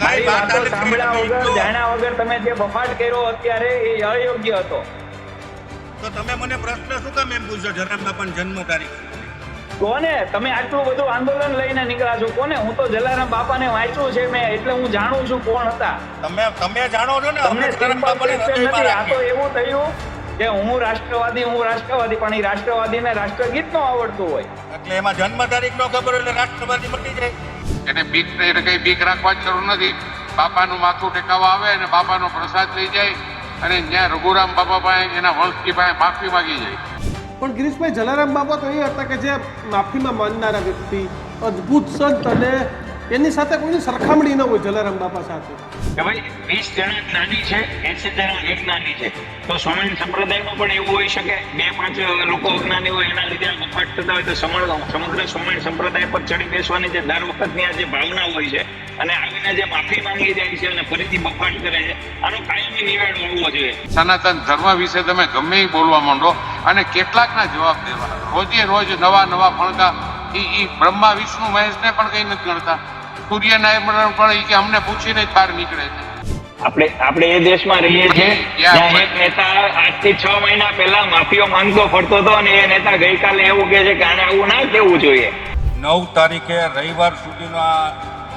મારી વાતો સાંભળ્યા વગર તો જાણ્યા વગર તમે જે બફાટ કર્યો અત્યારે એ અયોગ્ય હતો. તમે મને પ્રશ્ન શું કામ એમ પૂછો જલારામ બાપાની જન્મ તારીખ? કોને તમે આટલું બધું આંદોલન લઈને નીકળ્યા છો? કોને? હું તો જલારામ બાપાને વાંચ્યું છે મેં, એટલે હું જાણું છું કોણ હતા. તમે જાણો છો ને, તમને જલારામ બાપાને હૃદયમાં નથી. આ તો રાખીએ. એવું થયું કે હું રાષ્ટ્રવાદી પણ એ રાષ્ટ્રવાદીને રાષ્ટ્રગીત નો આવડતું હોય. એટલે એમાં જન્મ તારીખ નો ખબર એટલે રાષ્ટ્રવાદી મટી જાય. એને બીક કઈ બીક રાખવાની જરૂર નથી. બાપાનું માથું ટેકાવવા આવે અને બાપાનો પ્રસાદ લઈ જાય અને જ્યાં રઘુરામ બાપા પાસે એના વંશની પાસે માફી માંગી જાય. પણ ગિરીશભાઈ, જલારામ બાપા તો એ હતા કે જે માફીમાં માનનારા વ્યક્તિ, અદ્ભુત સંત, અને એની સાથે કોઈની સરખામણી ન હોય જલારામ બાપા સાથે. કે ભાઈ 20 જણા જ્ઞાની છે, 80 જણા અજ્ઞાની છે, તો સ્વામિનારાયણ સંપ્રદાયમાં પણ એવું હોઈ શકે 2-5 લોકો અજ્ઞાની હોય એના લીધે બફાટ થતા હોય. તો સમગ્ર સ્વામિનારાયણ સંપ્રદાય પર ચડી બેસવાની જે દર વખતની આ જે ભાવના હોય છે અને આવીને જે માફી માંગી જાય છે અને ફરીથી બફાટ કરે છે, આનો કાયમી નિવેડો હોવો જોઈએ. સનાતન ધર્મ વિશે તમે ગમે એ બોલવા માંડો અને કેટલાકના જવાબ દેવા. રોજે રોજ નવા ફણકા. એ બ્રહ્મા વિષ્ણુ મહેશને પણ કઈ નથી ગણતા. સૂર્યનારાયણ પણ એ કે અમને પૂછીને જ બહાર નીકળે છે. આપણે એ દેશમાં રહીએ છીએ જ્યાં એક નેતા આજથી 6 મહિના પહેલા માફીઓ માંગતો ફરતો હતો અને એ નેતા ગઈકાલે એવું કહે છે કે આને આવું ના કહેવું જોઈએ. 9 તારીખે રવિવાર સુધીનો આ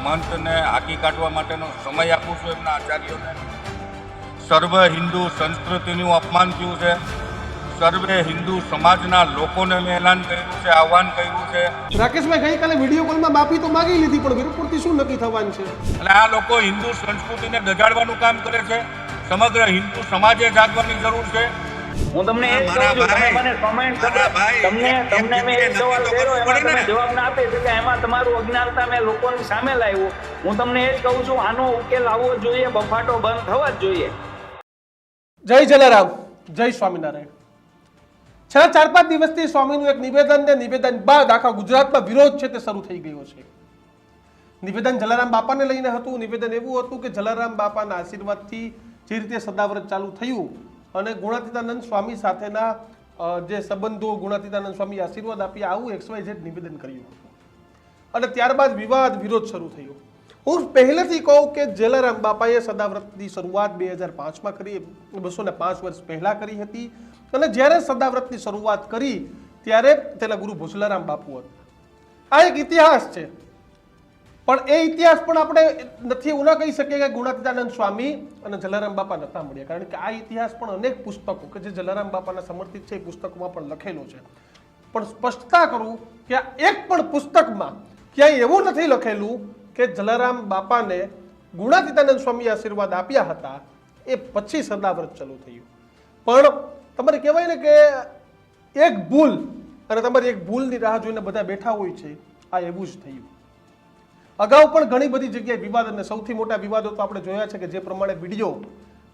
મંથને હાકી કાઢવા માટેનો સમય આપું છું એમના આચાર્યોને. સર્વ હિન્દુ સંસ્કૃતિનું અપમાન થયું છે. સર્વે હિન્દુ સમાજના લોકોને મેં એલાન કર્યું છે, આહવાન કર્યું છે. રાકેશભાઈ, ગઈકાલે વિડીયો કોલમાં માફી તો માગી લીધી, પણ વિરુપુરથી શું નક્કી થવાનું છે? એટલે આ લોકો હિન્દુ સંસ્કૃતિને દજાડવાનું કામ કરે છે. સમગ્ર હિન્દુ સમાજે જાગવાની જરૂર છે. હું તમને એ જ કહું છું, તમે મને કમેન્ટ કરો, તમને મેં એક સવાલ કર્યો એમાં તમે જવાબ ના આપી શક્યા, એમાં તમારું અજ્ઞાનતા મેં લોકોની સામે લાવ્યું. હું તમને એ જ કહું છું, આનો ઉકેલ આવવો જોઈએ, બફાટો બંધ થવા જ જોઈએ. જય જલારામ, જય સ્વામિનારાયણ. છેલ્લા 4-5 દિવસથી સ્વામીનું એક નિવેદન બાદ આખા ગુજરાતમાં વિરોધ છે તે શરૂ થઈ ગયો છે. નિવેદન જલારામ બાપાને લઈને હતું. નિવેદન એવું હતું કે જલારામ બાપાના આશીર્વાદથી જે રીતે સદાવ્રત ચાલુ થયું અને ગુણાતીતાનંદ સ્વામી સાથેના જે સંબંધો, ગુણાતીતાનંદ સ્વામી આશીર્વાદ આપ્યા, આવું XYZ નિવેદન કર્યું હતું. અને ત્યારબાદ વિરોધ શરૂ થયો. હું પહેલેથી કહું કે જલારામ બાપાએ સદાવ્રતની શરૂઆત 2005માં કરી, 205 વર્ષ પહેલા કરી હતી. અને જ્યારે સદાવ્રતની શરૂઆત કરી ત્યારે તેના ગુરુ ભોસલારામ બાપુ હતા. આ એક ઇતિહાસ છે, પણ એ ઇતિહાસ પણ આપણે નથી એવું ના કહી શકીએ કે ગુણાતીતાનંદ સ્વામી અને જલારામ બાપા નતા મળ્યા, કારણ કે આ ઇતિહાસ પણ અનેક પુસ્તકો કે જે જલારામ બાપાના સમર્થિત છે એ પુસ્તકોમાં પણ લખેલો છે. પણ સ્પષ્ટતા કરું કે આ એક પણ પુસ્તકમાં ક્યાંય એવું નથી લખેલું કે જલારામ બાપાને ગુણાતીતાનંદ સ્વામી આશીર્વાદ આપ્યા હતા એ પછી સદાવ્રત ચાલુ થયું. પણ તમારે કહેવાય ને કે એક ભૂલ, અને તમારી એક ભૂલની રાહ જોઈને બધા બેઠા હોય છે, આ એવું જ થયું. અગાઉ પણ ઘણી બધી જગ્યાએ વિવાદ, અને સૌથી મોટા વિવાદો તો આપણે જોયા છે કે જે પ્રમાણે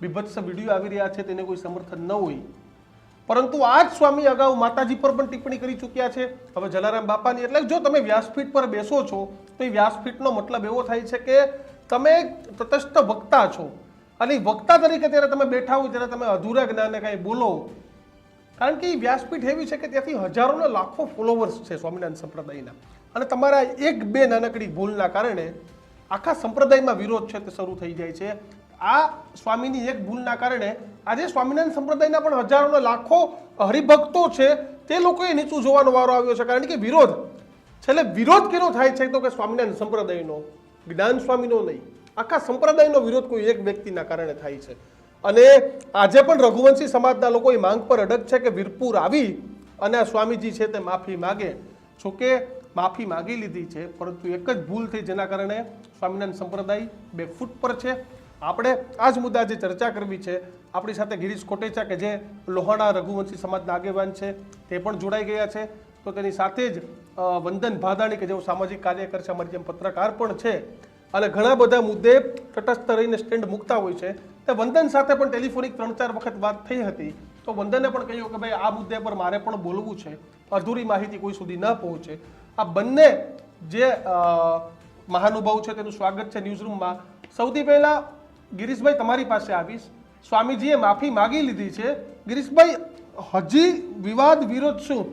બીભત્સ વિડીયો આવી રહ્યા છે તેને કોઈ સમર્થન ન હોય. પરંતુ આ જ સ્વામી અગાઉ માતાજી પર પણ ટિપ્પણી કરી ચૂક્યા છે, હવે જલારામ બાપાની. એટલે જો તમે વ્યાસપીઠ પર બેસો છો તો એ વ્યાસપીઠનો મતલબ એવો થાય છે કે તમે તટસ્થ વક્તા છો, અને વક્તા તરીકે ત્યારે તમે બેઠા હોય ત્યારે તમે અધૂરા જ્ઞાને કાંઈ બોલો, કારણ કે એ વ્યાસપીઠ એવી છે કે ત્યાંથી હજારોને લાખો ફોલોવર્સ છે સ્વામિનારાયણ સંપ્રદાયના. અને તમારા 1-2 નાનકડી ભૂલના કારણે આખા સંપ્રદાયમાં વિરોધ છે તે શરૂ થઈ જાય છે. આ સ્વામીની એક ભૂલના કારણે આજે સ્વામિનારાયણ સંપ્રદાયના પણ હજારોને લાખો હરિભક્તો છે તે લોકોએ નીચું જોવાનો વારો આવ્યો છે, કારણ કે છેલ્લે વિરોધ કેનો થાય છે તો કે સ્વામિનારાયણ સંપ્રદાયનો, જ્ઞાન સ્વામીનો નહીં, આખા સંપ્રદાયનો વિરોધ કોઈ એક વ્યક્તિના કારણે થાય છે. અને આજે પણ રઘુવંશી સમાજના લોકો એ માંગ પર અડગ છે કે વીરપુર આવી અને આ સ્વામીજી છે તે માફી માગે. જોકે માફી માગી લીધી છે, પરંતુ એક જ ભૂલ થઈ જેના કારણે સ્વામિનારાયણ સંપ્રદાય 2 ફૂટ પર છે. આપણે આ જ મુદ્દા જે ચર્ચા કરવી છે. આપણી સાથે ગિરીશ કોટેચા કે જે લોહાણા રઘુવંશી સમાજના આગેવાન છે તે પણ જોડાઈ ગયા છે. તો તેની સાથે જ વંદન ભાદાણી કે જેઓ સામાજિક કાર્યકર છે, અમારી જેમ પત્રકાર પણ છે, અને ઘણા બધા મુદ્દે તટસ્થ રહીને સ્ટેન્ડ મૂકતા હોય છે. તે વંદન સાથે પણ ટેલિફોનિક 3-4 વખત વાત થઈ હતી. તો વંદને પણ કહ્યું કે ભાઈ આ મુદ્દે પર મારે પણ બોલવું છે, અધૂરી માહિતી કોઈ સુધી ન પહોંચે. આ બંને જે મહાનુભાવ છે તેનું સ્વાગત છે ન્યૂઝરૂમમાં. સૌથી પહેલા ગિરીશભાઈ તમારી પાસે આવીશ. સ્વામીજીએ માફી માગી લીધી છે. ગિરીશભાઈ, હજી વિવાદ વિરોધ શું?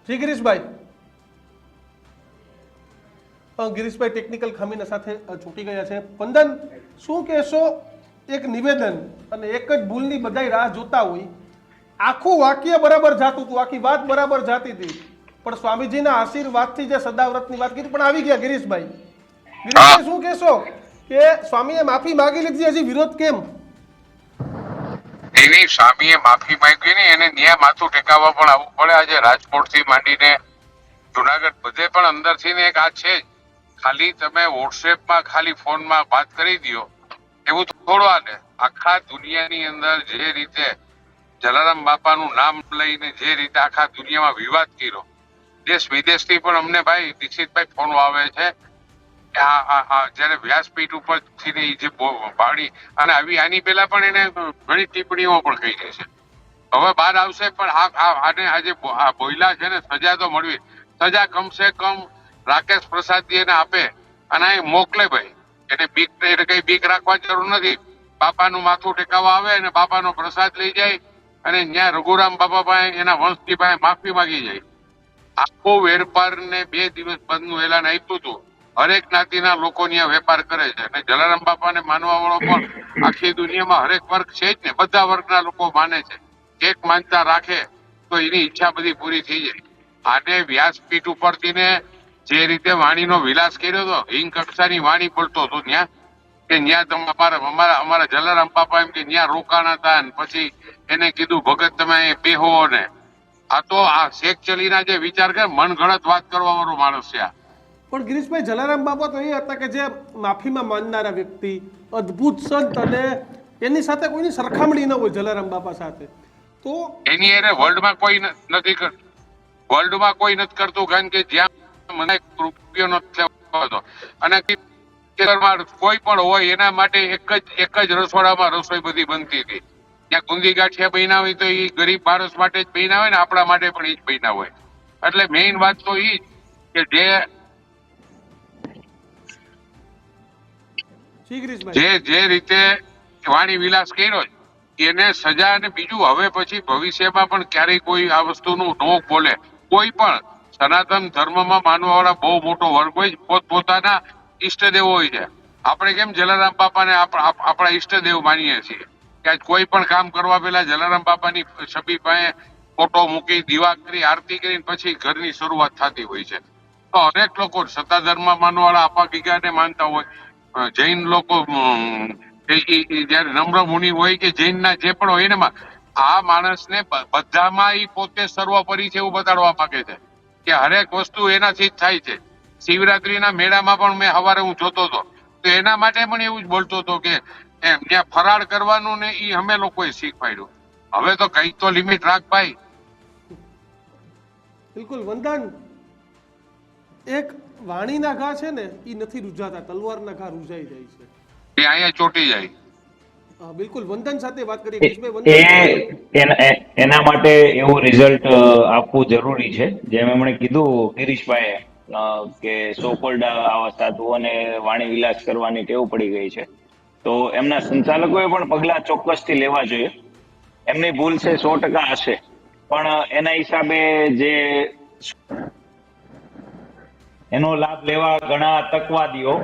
જી ગિરીશભાઈ. ગિરીશભાઈ ટેકનિકલ ખામીના સાથે છૂટી ગયા છે. વંદન, શું કહેશો? એક નિવેદન અને એક જ ભૂલની બધાય રાહ જોતા હોય. આખું વાક્ય બરાબર જાતું હતું, આખી વાત બરાબર જાતી હતી, પણ સ્વામીજીના આશીર્વાદથી જે સદાવ્રતની વાત કરી પણ આવી ગયા ગિરીશભાઈ. ગિરીશભાઈ, શું કહેશો કે સ્વામીએ માફી માંગી લીધી, હજી વિરોધ કેમ? એની સ્વામીએ માફી માંગી ને એને ન્યાય માથું ટેકાવવા પણ આવવું પડે. આજે રાજકોટ થી માંડીને જુનાગઢ બધે પણ અંદરથી ને એક આ છે જ. ખાલી તમે વોટ્સએપમાં ખાલી ફોનમાં વાત કરી દો એવું થોડું હાલે. આખા દુનિયાની અંદર જે રીતે જલારામ બાપાનું નામ લઈને જે રીતે આખા દુનિયામાં વિવાદ કર્યો, દેશ વિદેશથી પણ અમને ભાઈ દીક્ષિતભાઈ ફોન આવે છે કે જયારે વ્યાસપીઠ ઉપરથી જે પાડી અને આવી આની પેલા પણ એને ઘણી ટિપ્પણીઓ પણ કહી છે. હવે બહાર આવશે પણ આને આજે બોયલા છે ને સજા તો મળવી. સજા કમસે કમ રાકેશ પ્રસાદજી એને આપે અને અહીં મોકલે ભાઈ. એને બીક એટલે કઈ બીક રાખવા જરૂર નથી. બાપાનું માથું ટેકાવવા આવે અને બાપાનો પ્રસાદ લઈ જાય અને ત્યાં રઘુરામ બાપા પાસે એના વંશજી પાસે માફી માંગી જાય. આખો વેપારને 2 દિવસ બંધનું એલાન આપ્યું હતું. હરેક જ્ઞાતિના લોકો ત્યાં વેપાર કરે છે અને જલારામ બાપાને માનવા વાળો પણ આખી દુનિયામાં હરેક વર્ગ છે જ ને. બધા વર્ગના લોકો માને છે. એક માનતા રાખે તો એની ઈચ્છા બધી પૂરી થઈ જાય. આને વ્યાસપીઠ ઉપરથી ને જે રીતે વાણીનો વિલાસ કર્યો હતો, હિંગ કક્ષાની વાણી બોલતો હતો ત્યાં કે ત્યાં અમારા જલારામ બાપા એમ કે ત્યાં રોકાણા હતા ને પછી એને કીધું ભગત તમે અહીં બેહો ને. આ તો આ શેખ ચલીના જે વિચાર કરે મનગણત વાત કરવા વાળો માણસ છે. પણ ગિરીશભાઈ, જલારામ બાપા તો એ હતા કે જે માફીમાં માનનારા વ્યક્તિ, અદ્ભુત સંત, અને એની સાથે કોઈની સરખામણી ન હોય જલારામ બાપા સાથે. તો એની એને વર્લ્ડમાં કોઈ નથી કરતું કારણ કે જ્યાં મને રૂપિયો નથી લેવાનો અને કોઈ પણ હોય એના માટે એક જ રસોડામાં રસોઈ બધી બનતી હતી. ત્યાં ગુંદી ગાંઠિયા બન્યા હોય તો એ ગરીબ માણસ માટે જ બન્યા હોય ને આપણા માટે પણ એ જ બન્યા હોય. એટલે મેઇન વાત તો એ જ કે જે રીતે વાણી વિલાસ કર્યો એને સજા. અને બીજું હવે પછી ભવિષ્યમાં પણ ક્યારેય કોઈ આ વસ્તુનું ન બોલે. કોઈ પણ સનાતન ધર્મમાં માનવા વાળા બહુ મોટો વર્ગ હોય, પોતપોતાના ઈષ્ટદેવ હોય છે. આપણે કેમ જલારામ બાપાને આપણા ઈષ્ટદેવ માનીએ છીએ કે કોઈ પણ કામ કરવા પહેલા જલારામ બાપાની છબી પાસે ફોટો મૂકી, દીવા કરી, આરતી કરીને પછી ઘરની શરૂઆત થતી હોય છે. તો અનેક લોકો સત્તાધર્મ માનવા વાળા આપા ગીગાને માનતા હોય. જૈન લોકો જયારે નમ્ર મુનિ હોય કે જૈનના જે પણ હોય ને આ માણસને બધામાં એ પોતે સર્વોપરી છે એવું બતાડવા માંગે છે કે હરેક વસ્તુ એનાથી જ થાય છે. શિવરાત્રીના મેળામાં પણ મેં સવારે હું જોતો હતો તો એના માટે પણ એવું જ બોલતો હતો કે એમ ત્યાં ફરાળ કરવાનું ને એ અમે લોકોએ શીખવાડ્યું. હવે તો કઈ તો લિમિટ રાખ ભાઈ. બિલકુલ વંદન, એક વાણીના ઘા છે ને એ નથી રૂજાતા, તલવારના ઘા રૂજાઈ જાય છે, એ અહીંયા ચોટી જાય. બિલકુલ. વંદન સાથે વાત કરીએ. એના માટે એવું રિઝલ્ટ આપવું જરૂરી છે. જેમ એમણે કીધું ગિરીશભાઈ કે સોકોલ્ડ આવા સાધુઓને વાણી વિલાસ કરવાની ટેવ પડી ગઈ છે, તો એમના સંચાલકોએ પણ પગલા ચોક્કસથી લેવા જોઈએ. એમની ભૂલ છે 100% હશે, પણ એના હિસાબે જે એનો લાભ લેવા ઘણા તકવાદીઓ,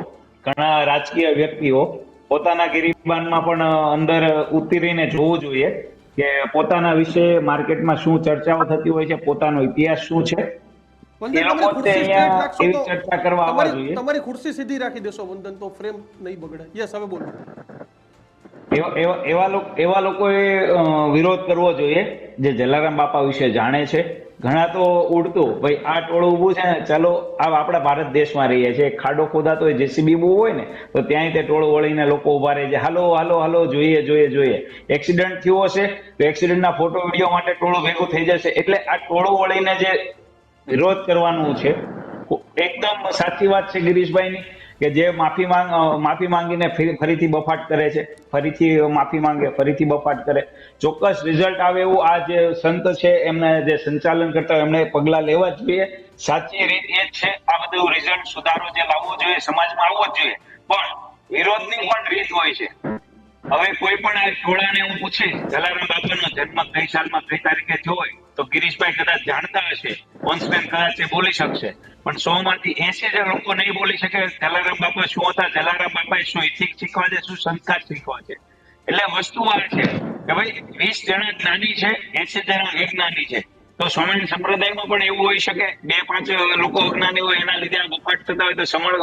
ઘણા રાજકીય વ્યક્તિઓ પોતાના ગિરીબાનમાં પણ અંદર ઉતરીને જોવું જોઈએ કે પોતાના વિશે માર્કેટમાં શું ચર્ચાઓ થતી હોય છે, પોતાનો ઇતિહાસ શું છે. એ લોકો એવી ચર્ચા કરવા આવવા જોઈએ. તમારી ખુરશી સીધી રાખી દેશો વંદન, તો ફ્રેમ નહીં બગડે. યસ, હવે બોલો. એવા લોકોએ વિરોધ કરવો જોઈએ જે જલારામ બાપા વિશે જાણે છે. ઘણા તો ઉડતું ભાઈ આ ટોળું ઉભું છે ને, ચાલો આપણા ભારત દેશમાં રહીએ છીએ, ખાડો ખોદાતો હોય, જેસીબી બહુ હોય ને તો ત્યાંય તે ટોળું વળીને લોકો ઉભા રહે છે, હાલો હાલો હાલો, જોઈએ. એક્સિડન્ટ થયો હશે તો એક્સિડન્ટના ફોટો વિડીયો માટે ટોળું ભેગું થઈ જશે. એટલે આ ટોળું વળીને જે વિરોધ કરવાનું છે, એકદમ સાચી વાત છે ગિરીશભાઈની કે જે માફી માંગીને ફરીથી બફાટ કરે છે, ફરીથી માફી માંગે, ફરીથી બફાટ કરે. ચોક્કસ રિઝલ્ટ આવે એવું આ જે સંત છે એમને જે સંચાલન કરતા હોય એમને પગલા લેવા જ જોઈએ. સાચી રીત એ જ છે. આ બધું રિઝલ્ટ સુધારો જે લાવવો જોઈએ સમાજમાં આવવો જ જોઈએ, પણ વિરોધની પણ રીત હોય છે. હવે કોઈ પણ આ ટોળાને હું પૂછીશ જલારામ બાપાનો જન્મ કઈ સાલમાં કઈ તારીખે થયો હોય તો ગિરીશભાઈ કદાચ જાણતા હશે, ઓનસ્પેન કદાચ એ બોલી શકશે, પણ 100 માંથી 80 જે લોકો નહીં બોલી શકે જલારામ બાપા શું હતા, જલારામ બાપાએ શું ઇથિક શીખવા છે, શું સંસ્કાર શીખવા છે. એટલે વસ્તુ આ છે કે ભાઈ 20 જણા જ્ઞાની છે, 80 જણા અજ્ઞાની છે. તો સ્વામિનારાયણ સંપ્રદાયમાં પણ એવું હોઈ શકે 2-5 લોકો અજ્ઞાની હોય એના લીધે આ બફાટ થતા હોય તો સમગ્ર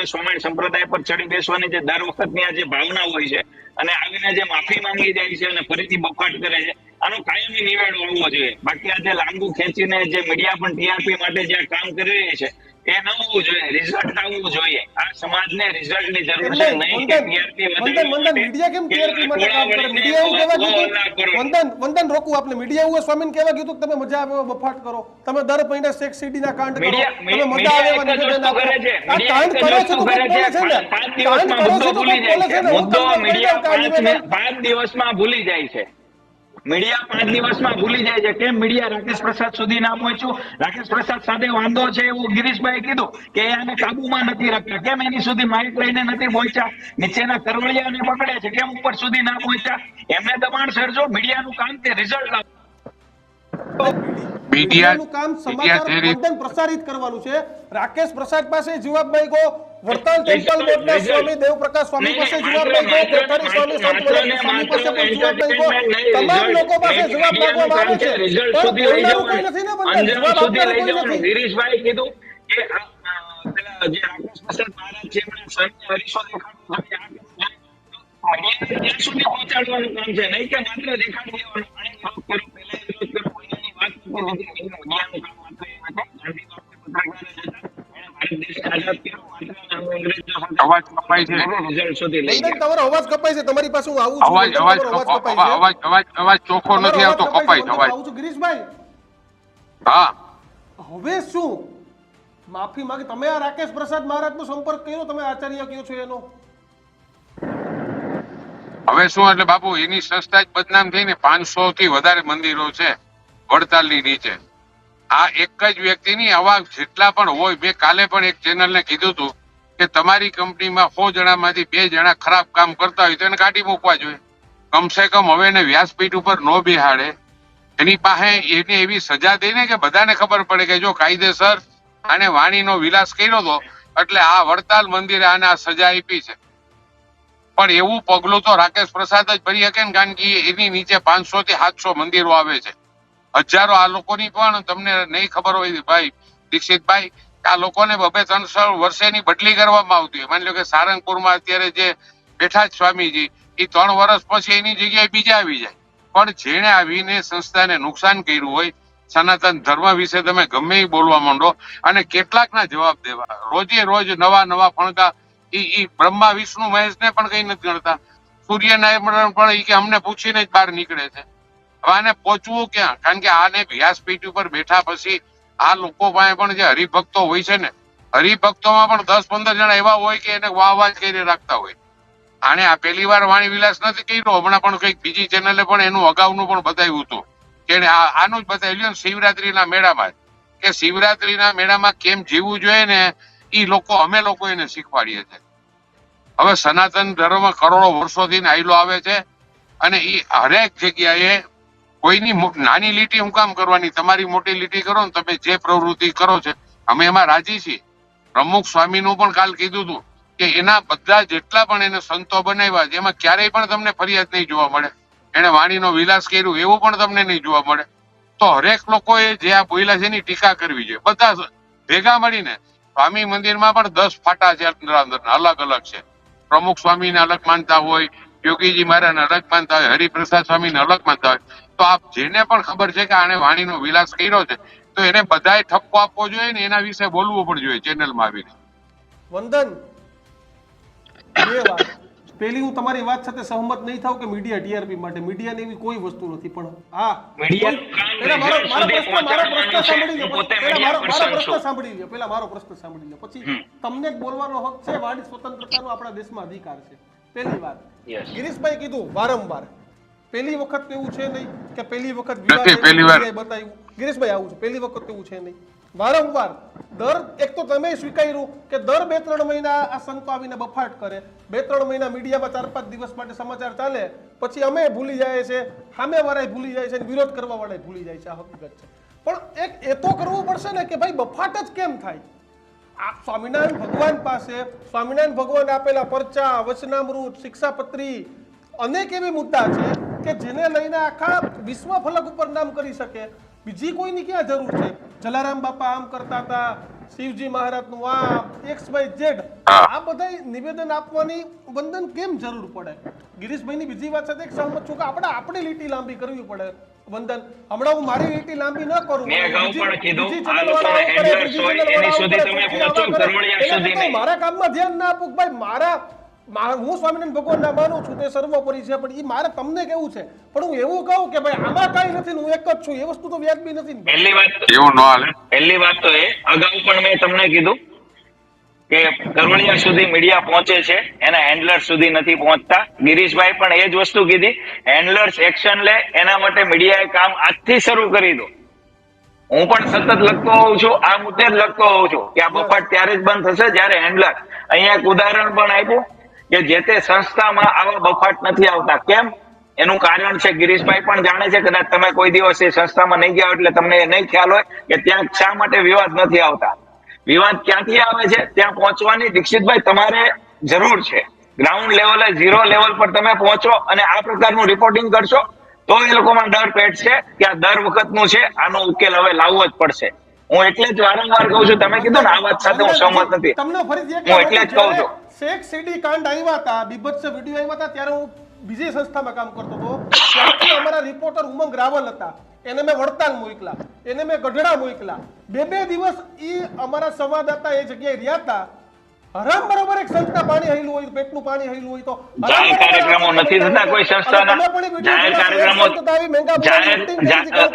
સ્વામિનારાયણ સંપ્રદાય પર ચડી બેસવાની જે દર વખતની આ જે ભાવના હોય છે અને આવીને જે માફી માંગી જાય છે અને ફરીથી બફાટ કરે છે, આનો કાયમી નિવેડો આવવો જોઈએ. બાકી આ જે લાંબુ ખેંચીને જે મીડિયા પણ ટીઆરપી માટે જે કામ કરી રહી છે એ ન હોવું જોઈએ, રિઝલ્ટ આવવું જોઈએ. આ સમાજને રિઝલ્ટની જરૂર છે, નહીં કે ટીઆરપી મીડિયા કેમ ટીઆરપી માટે કામ કરે? મીડિયા એવું કહેવા કીધું, વંદન રોકું આપણે, મીડિયા એવું સ્વામીને કહેવા કીધું કે તમે મજા આવે બફાટ કરો, તમે દર મહિને સેક્સ સીડીના કાંડ કરો, તમે મજા આવે એવા નિવેદન આપો. આ કાંડ કરો છો તો બોલે છે ને, કાંડ કરો છો તો બોલે છે ને. મુદ્દો મીડિયા 5 દિવસમાં ભૂલી જાય છે. મીડિયા 5 દિવસમાં ભૂલી જાય છે. કેમ મીડિયા રાકેશ પ્રસાદ સુધી ના પહોંચ્યું? રાકેશ પ્રસાદ સાથે વાંધો છે એવું ગિરીશભાઈ કીધું કે આને કાબુમાં નથી રાખતા. કેમ એની સુધી માઇક લઈને નથી પહોંચ્યા? નીચેના કરવળિયાને પકડે છે, કેમ ઉપર સુધી ના પહોંચ્યા? એમને દબાણ સર્જો. મીડિયાનું કામ તે રિઝલ્ટ લાવો. મીડિયાનું કામ સમાચાર પ્રસારિત કરવાનું છે. રાકેશ પ્રસાદ પાસે જવાબ માંગ્યો, વર્તન ટેમ્પલ બોર્ડના સ્વામી દેવપ્રકાશ સ્વામી પાસે જવાબ માંગ્યો, કોઠારી સ્વામી સંત વલ્લભ સ્વામી પાસે પણ જવાબ માંગ્યો. તમામ લોકો પાસે જવાબ માંગવામાં આવે છે, પણ બોલનારું કોઈ નથી ને. બંને જવાબ આપનારું કોઈ નથી. ગિરીશભાઈ કીધું કે પેલા જે રાકેશ પ્રસાદ મહારાજ છે એમણે સંત હરીશો દેખાડ્યું ત્યાં સુધી પહોંચાડવાનું કામ છે, નહીં કે માત્ર દેખાડી દેવાનું. પહેલા વિરોધ કરો, કોઈની વાત મીડિયાનું કામ માત્ર એ નથી. અવાજ કપાય છે. તમારો અવાજ કપાય છે. તમારી પાસે હું આવું છું. અવાજ ચોખ્ખો નથી આવતો, કપાય છે અવાજ. આવું છું ગિરીશભાઈ. હા, હવે શું માફી માંગે? તમે આ રાકેશ પ્રસાદ મહારાજનો સંપર્ક કર્યો, તમે આચાર્ય કયો છો એનો? હવે શું એટલે બાપુ એની સંસ્થા જ બદનામ થઈને 500 થી વધારે મંદિરો છે વડતાલની નીચે. આ એક જ વ્યક્તિની આવા જેટલા પણ હોય, મેં કાલે પણ એક ચેનલને કીધું હતું કે તમારી કંપનીમાં 100 જણામાંથી 2 જણા ખરાબ કામ કરતા હોય તો એને કાઢી મૂકવા જોઈએ. કમસે કમ હવે એને વ્યાસપીઠ ઉપર ન બેહાડે, એની પાસે એને એવી સજા દઈને કે બધાને ખબર પડે કે જો કાયદેસર આને વાણીનો વિલાસ કર્યો હતો એટલે આ વડતાલ મંદિરે આને આ સજા આપી છે. પણ એવું પગલું તો રાકેશ પ્રસાદ જ ભરી શકે ને, કારણ કે એની નીચે 500 થી 700 મંદિરો આવે છે. હજારો આ લોકોની પણ તમને નહીં ખબર હોય ભાઈ દીક્ષિતભાઈ, આ લોકોને 2-3 વર્ષેની બદલી કરવામાં આવતી હોય. માની લો કે સારંગપુરમાં અત્યારે જે બેઠા જ સ્વામીજી, એ 3 વર્ષ પછી એની જગ્યાએ બીજા આવી જાય. પણ જેણે આવીને સંસ્થાને નુકસાન કર્યું હોય, સનાતન ધર્મ વિશે તમે ગમે એ બોલવા માંડો અને કેટલાકના જવાબ દેવા. રોજે રોજ નવા ફણકા. ઈ બ્રહ્મા વિષ્ણુ મહેશને પણ કઈ નથી ગણતા. સૂર્યનારાયણ પણ ઈ કે અમને પૂછીને જ બહાર નીકળે છે. હવે આને પહોંચવું ક્યાં? કારણ કે આને વ્યાસપીઠ ઉપર બેઠા પછી આ લોકો પાસે પણ જે હરિભક્તો હોય છે ને, હરિભક્તોમાં પણ 10-15 જણા એવા હોય કે એને વાહ કરી રાખતા હોય. આને આ પહેલી વાર વાણી વિલાસ નથી કર્યો, હમણાં પણ કઈક બીજી ચેનલે પણ એનું અગાઉનું પણ બતાવ્યું હતું કે આનું જ બતાવ્યું શિવરાત્રીના મેળામાં, કે શિવરાત્રીના મેળામાં કેમ જીવવું જોઈએ ને, અમે લોકો એને શીખવાડીએ છીએ. હવે સનાતન ધર્મ કરોડો વર્ષોથી આયલો આવે છે અને એ હરેક જગ્યાએ કોઈની નાની લીટી હું કામ કરવાની, તમારી મોટી લીટી કરો ને. તમે જે પ્રવૃત્તિ કરો છો અમે એમાં રાજી છીએ. પ્રમુખ સ્વામીનું પણ કાલ કીધું હતું કે એના બધા જેટલા પણ એને સંતો બનાવ્યા છે એમાં ક્યારેય પણ તમને ફરિયાદ નહીં જોવા મળે. એને વાણીનો વિલાસ કર્યો એવું પણ તમને નહીં જોવા મળે. તો હરેક લોકોએ જે આ બોલ્યા છે એની ટીકા કરવી જોઈએ. બધા ભેગા મળીને સ્વામી મંદિરમાં પણ 10 ફાટા છે અલગ અલગ છે. પ્રમુખ સ્વામીને અલગ માનતા હોય, યોગીજી મહારાજને અલગ માનતા હોય, હરિપ્રસાદ સ્વામીને અલગ માનતા હોય. તો આપ જેને પણ ખબર છે કે આને વાણીનો વિલાસ કર્યો છે તો એને બધાએ ઠપકો આપવો જોઈએ ને એના વિશે બોલવું પણ જોઈએ ચેનલમાં આવીને. વંદન, બે વાત. પહેલી, હું તમારી વાત સાથે સહમત નહીં થાવ કે મીડિયા ટીઆરપી માટે. મીડિયાની એવી કોઈ વસ્તુ નથી. પણ હા, મારો પ્રશ્ન સાંભળી લો, પછી તમને જ બોલવાનો હક છે. વાણી સ્વતંત્રતાનો આપણા દેશમાં અધિકાર છે. પહેલી વાત, ગિરીશભાઈ કીધું વારંવાર, પહેલી વખત એવું છે નહીં કે પહેલી વખત બતાવ્યું. ગિરીશભાઈ આવું છે, પહેલી વખત એવું છે નહીં. વારંવાર એક તો તમે સ્વીકાર્યું કે દર 2-3 મહિના આ સંતો આવીને બફાટ કરે, 2-3 મહિના મીડિયામાં 4-5 દિવસ માટે સમાચાર ચાલે, પછી અમે ભૂલી જાય છે, સામેવાળા ભૂલી જાય છે, વિરોધ કરવા વાળા ભૂલી જાય છે. આ હકીકત છે. પણ એક એ તો કરવું પડશે ને કે ભાઈ બફાટ જ કેમ થાય? આ સ્વામિનારાયણ ભગવાન પાસે સ્વામિનારાયણ ભગવાન આપેલા પરચા, વચનામૃત, શિક્ષાપત્રી, અનેક એવી મુદ્દા છે કે જેને લઈને આખા વિશ્વ ફલક ઉપર નામ કરી શકે. બીજી કોઈની ક્યાં જરૂર છે? જલારામ બાપા આમ કરતા હતા, શિવજી મહારાજનું આ XYZ, આ બધા નિવેદન આપવાની વંદન કેમ જરૂર પડે? ગિરીશભાઈની બીજી વાત સાથે એક સહમત છું કે આપણી લીટી લાંબી કરવી પડે વંદન. હમણાં હું મારી લીટી લાંબી ન કરું, મેં અગાઉ પણ કીધું આ લોકોના હેન્ડલર્સ હોય એની સુધી તમે પહોંચો, કરોડિયા સુધી નહીં. મારા કામમાં ધ્યાન ના આપું ભાઈ. હું સ્વામિનારાયણ ભગવાનના માનું છું, તે સર્વોપરી છે, પણ એ મારે તમને કેવું છે? પણ હું એવું કહું કે ભાઈ આમાં કઈ નથી, હું એક જ છું, એ વસ્તુ તો વ્યાજબી નથી. પહેલી વાત તો એ અગાઉ પણ મેં તમને કીધું કે કરોડિયા સુધી મીડિયા પહોંચે છે, એના હેન્ડલર્સ સુધી નથી પહોંચતા. ગિરીશભાઈ પણ એ જ વસ્તુ કીધી, હેન્ડલર્સ એક્શન લે એના માટે મીડિયાએ કામ આજથી શરૂ કરી દો. હું પણ સતત લખતો હોઉં છું, આ મુદ્દે જ લખતો હોઉં છું કે આ બફાટ ત્યારે જ બંધ થશે જ્યારે હેન્ડલર. અહીંયા એક ઉદાહરણ પણ આપ્યું કે જે તે સંસ્થામાં આવા બફાટ નથી આવતા. કેમ? એનું કારણ છે, ગિરીશભાઈ પણ જાણે છે, કદાચ તમે કોઈ દિવસ એ સંસ્થામાં નહીં ગયા એટલે તમને નહીં ખ્યાલ હોય કે ત્યાં શા માટે વિવાદ નથી આવતા. વિવાદ ક્યાંથી આવે છે? ત્યાં પહોંચવાની દીક્ષિતભાઈ તમારે જરૂર છે. ગ્રાઉન્ડ લેવલે, 0 લેવલ પર તમે પહોંચો અને આ પ્રકારનું રિપોર્ટિંગ કરશો તો એ લોકોમાં ડર પેટ છે કે આ દર વખતનું છે, આનો ઉકેલ હવે લાવવો જ પડશે. હું એટલે જ વારંવાર કહું છું, તમે કીધું ને આ વાત સાથે હું સહમત નથી, તમને ફરીથી હું એટલે જ કહું છું. શેખ સીડી કાંડ આવ્યા હતા, બીભત્સ વિડીયો આવ્યા હતા, ત્યારે હું બીજી સંસ્થામાં કામ કરતો હતો. ત્યારથી અમારા રિપોર્ટર ઉમંગ રાવલ હતા, એને મેં વડતાલ મોકલા, એને મેં ગઢડા મોકલા. 2 દિવસ એ અમારા સંવાદદાતા એ જગ્યાએ રહ્યા હતા. હરામ બરોબર એક સંસ્થા પાણી હૈલું હોય, પેટનું પાણી હૈલું હોય તો જાહેર કાર્યક્રમો નથી થતા કોઈ સંસ્થાના. જાહેર કાર્યક્રમો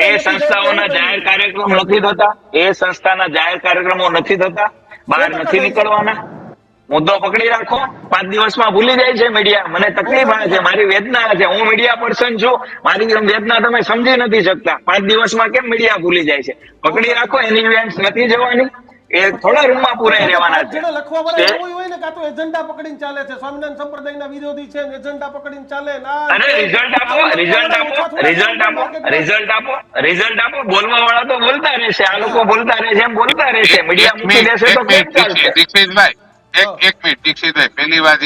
એ સંસ્થાઓના જાહેર કાર્યક્રમ નથી થતા, એ સંસ્થાના જાહેર કાર્યક્રમો નથી થતા, બહાર નથી નીકળવાના. મુદ્દો પકડી રાખો, 5 દિવસમાં ભૂલી જાય છે મીડિયા. મને તકલીફ આવે છે, મારી વેદના છે, હું મીડિયા પર્સન છું, મારી વેદના તમે સમજી નથી શકતા. 5 દિવસમાં કેમ મીડિયા ભૂલી જાય છે? પકડી રાખો, એની ઇવેન્ટ્સ નથી જવાની, એ થોડા રૂમમાં પૂરાઈ રહેવાના છે. લખવા વાળા એવું હોય ને, કાં તો એજન્ડા પકડીને ચાલે છે, સ્વામિનારાયણ સંપ્રદાયના વિરોધી છે, એજન્ડા પકડીને ચાલે. અને રિઝલ્ટ આપો, રિઝલ્ટ આપો, રિઝલ્ટ આપો, રિઝલ્ટ આપો, રિઝલ્ટ આપો. બોલવા વાળા તો બોલતા રહેશે, આ લોકો બોલતા રહેશે, એમ બોલતા રહેશે. મીડિયા મૂકી દેશે તો કેમ ચાલશે? દીક્ષિતભાઈ, એક મિનિટ દીક્ષિતભાઈ, પહેલી વાત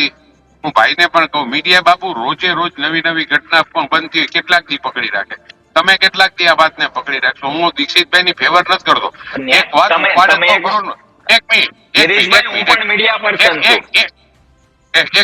હું ભાઈને પણ કહું, મીડિયા બાબુ રોજે રોજ નવી ઘટના પણ બનતી હોય, કેટલાક દી પકડી રાખે. તમે કેટલાક દી આ વાતને પકડી રાખશો? હું દીક્ષિતભાઈ ની ફેવર નથી કરતો. એક વાત એક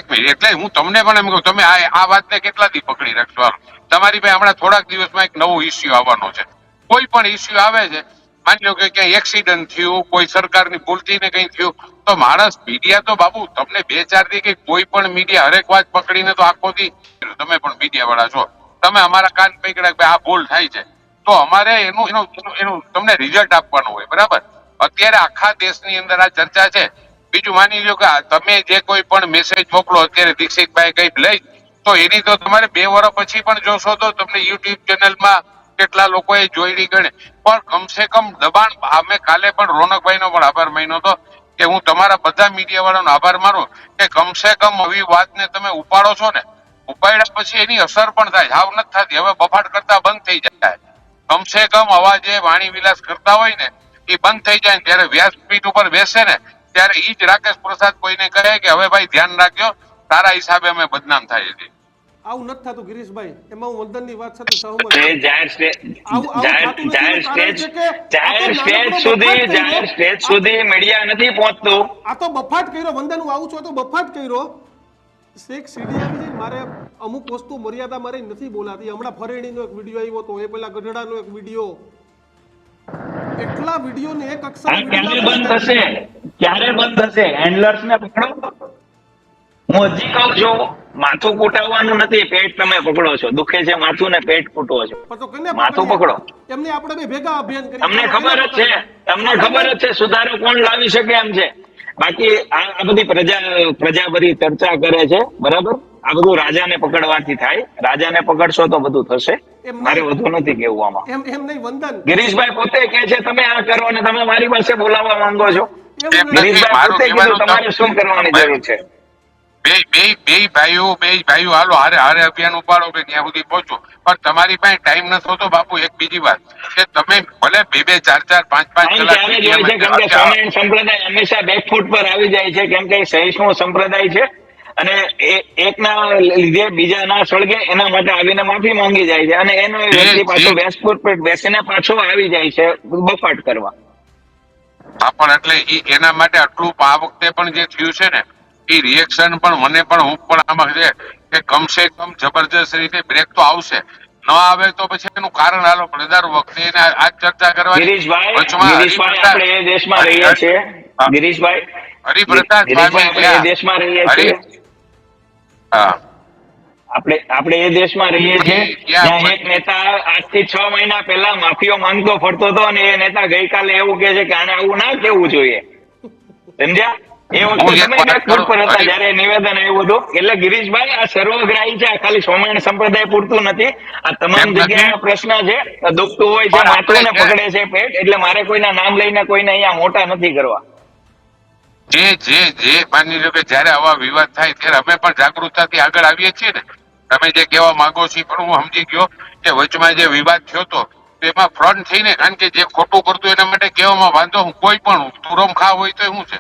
મિનિટ એટલે હું તમને પણ એમ કહું, તમે આ વાતને કેટલા દી પકડી રાખશો? તમારી ભાઈ હમણાં થોડાક દિવસમાં એક નવો ઇસ્યુ આવવાનો છે. કોઈ પણ ઇસ્યુ આવે છે, માની લો કે ક્યાંય એક્સિડન્ટ થયું, કોઈ સરકારની ભૂલથી ને કઈ થયું, તો માણસ મીડિયા તો બાબુ તમને 2-4 દી કે કોઈ પણ મીડિયા હરેક વાત પકડીને તો આખો દી, તમે પણ મીડિયા વાળા છો, તમે અમારા કાન પકડ્યા કે આ ભૂલ થાય છે તો અમારે એનું તમને રિઝલ્ટ આપવાનું હોય, બરાબર? અત્યારે આખા દેશની અંદર આ ચર્ચા છે. બીજું માની લો કે તમે જે કોઈ પણ મેસેજ મોકલો અત્યારે દીક્ષિતભાઈ કઈ લઈ, તો એની તો તમારે 2 વર્ષ પછી પણ જોશો તો તમને યુટ્યુબ ચેનલમાં કેટલા લોકોએ જોઈ ગણે. પણ કમસે કમ દબાણ, અમે કાલે પણ રોનકભાઈ નો પણ આભાર માન્યો હતો કે હું તમારા બધા મીડિયા વાળાનો આભાર માનું કે કમસે કમ આવી વાતને તમે ઉપાડો છો ને, ઉપાડ્યા પછી એની અસર પણ થાય. હાવ નથી થતી, હવે બફાટ કરતા બંધ થઈ જાય. કમસે કમ આવા જે વાણી વિલાસ કરતા હોય ને એ બંધ થઈ જાય. ત્યારે વ્યાસપીઠ ઉપર બેસે ને ત્યારે ઈ જ રાકેશ પ્રસાદ કોઈને કહે કે હવે ભાઈ ધ્યાન રાખજો, તારા હિસાબે અમે બદનામ થાય છે. આવું નથી થતું ગિરીશભાઈ, એમાં હું વંદનની વાત સાથે સહમત છું. જાહેર સ્ટેજ સુધી મીડિયા નથી પહોંચતું. આ તો બફાટ કર્યો વંદન, હું આવું છું તો બફાટ કર્યો. શેખ સીડી આવી જાય, મારે અમુક વસ્તુ મર્યાદા મારી નથી બોલાતી. હમણાં ફરેણીનો એક વિડીયો આવ્યો હતો, એ પેલા ગઢડાનો એક વિડીયો, એટલા વિડીયો ને એક અક્ષર ક્યારે બંધ થશે? ક્યારે બંધ થશે? હેન્ડલર્સ ને પકડો. હું હજી કહું છું, માથું કૂટાવવાનું નથી, પેટ તમે પકડો છો. દુખે છે માથું ને પેટ કૂટવો છો, માથું પકડો. એમને આપણે બે ભેગા અભિયાન કરી, તમને ખબર જ છે, તમને ખબર જ છે સુધારો કોણ લાવી શકે એમ છે. બાકી આ બધી પ્રજા બધી ચર્ચા કરે છે, બરાબર? આ બધું રાજાને પકડવાથી થાય. રાજાને પકડશો તો બધું થશે. એમ મારે નહીં, વધુ નથી કેવું આમાં. એમ નહીં વંદન, ગિરીશભાઈ પોતે કહે છે તમે આ કરો ને તમે મારી પાસે બોલાવવા માંગો છો. એવું એમ નહીં. નથી. ગિરીશભાઈ મારું પોતે કહેવાનું કીધું તમારે શું કરવાની જરૂર છે. બે ભાઈઓ હાલો હારે અભિયાન ઉપાડો કે ત્યાં સુધી પહોંચો, પણ તમારી પાસે ટાઈમ નથી હોતો બાપુ. એક બીજી વાત કે તમે ભલે 2-2, 4-4, 5-5 ટાઈમ કલાક ત્યારે જ હોય છે કેમ કે સ્વામિનારાયણ સંપ્રદાય હંમેશા બેકફૂટ પર આવી જાય છે કેમ કે એ સહિષ્ણુ સંપ્રદાય છે અને એકના લીધે બીજા ના સળગે એના માટે આવીને માફી માંગી જાય છે અને એનો એ વ્યક્તિ પાછો બેકફૂટ પર બેસીને પાછો આવી જાય છે બફાટ કરવા. હા, પણ એટલે એના માટે આટલું આ વખતે પણ જે થયું છે ને એ રિએક્શન પણ મને પણ હું પણ આમાં છે કે કમસે કમ જબરજસ્ત રીતે બ્રેક તો આવશે. ન આવે તો પછી એનું કારણ હાલો પણ દર વખતે એને આ ચર્ચા કરવાની. ગિરીશભાઈ આપણે એ દેશમાં રહીએ છીએ. ગિરીશભાઈ હરિપ્રસાદ સ્વામી આપણે એ દેશમાં રહીએ છીએ. હા, આપણે એ દેશમાં રહીએ છીએ જ્યાં એક નેતા આજથી 6 મહિના પહેલા માફીઓ માંગતો ફરતો હતો અને એ નેતા ગઈકાલે એવું કહે છે કે આને આવું ના કહેવું જોઈએ. સમજ્યા? એ વખતે તમે બેકફૂટ પર હતા જયારે નિવેદન આવ્યું હતું. એટલે ગિરીશભાઈ આ સર્વગ્રાહી છે, આ ખાલી સ્વામિનારાયણ સંપ્રદાય પૂરતું નથી, આ તમામ જગ્યાનો પ્રશ્ન છે. દુખતું હોય છે માથું ને પકડે છે પેટ, એટલે મારે કોઈના નામ લઈને કોઈને અહીંયા મોટા નથી કરવા. જે માની લો કે જયારે આવા વિવાદ થાય ત્યારે અમે પણ જાગૃતતાથી આગળ આવીએ છીએ ને. તમે જે કહેવા માંગો છો પણ હું સમજી ગયો કે વચમાં જે વિવાદ થયો હતો એમાં ફ્રન્ટ થઈને, કારણ કે જે ખોટું કરતું એના માટે કહેવામાં વાંધો હું કોઈ પણ તુરમ ખા હોય તો શું છે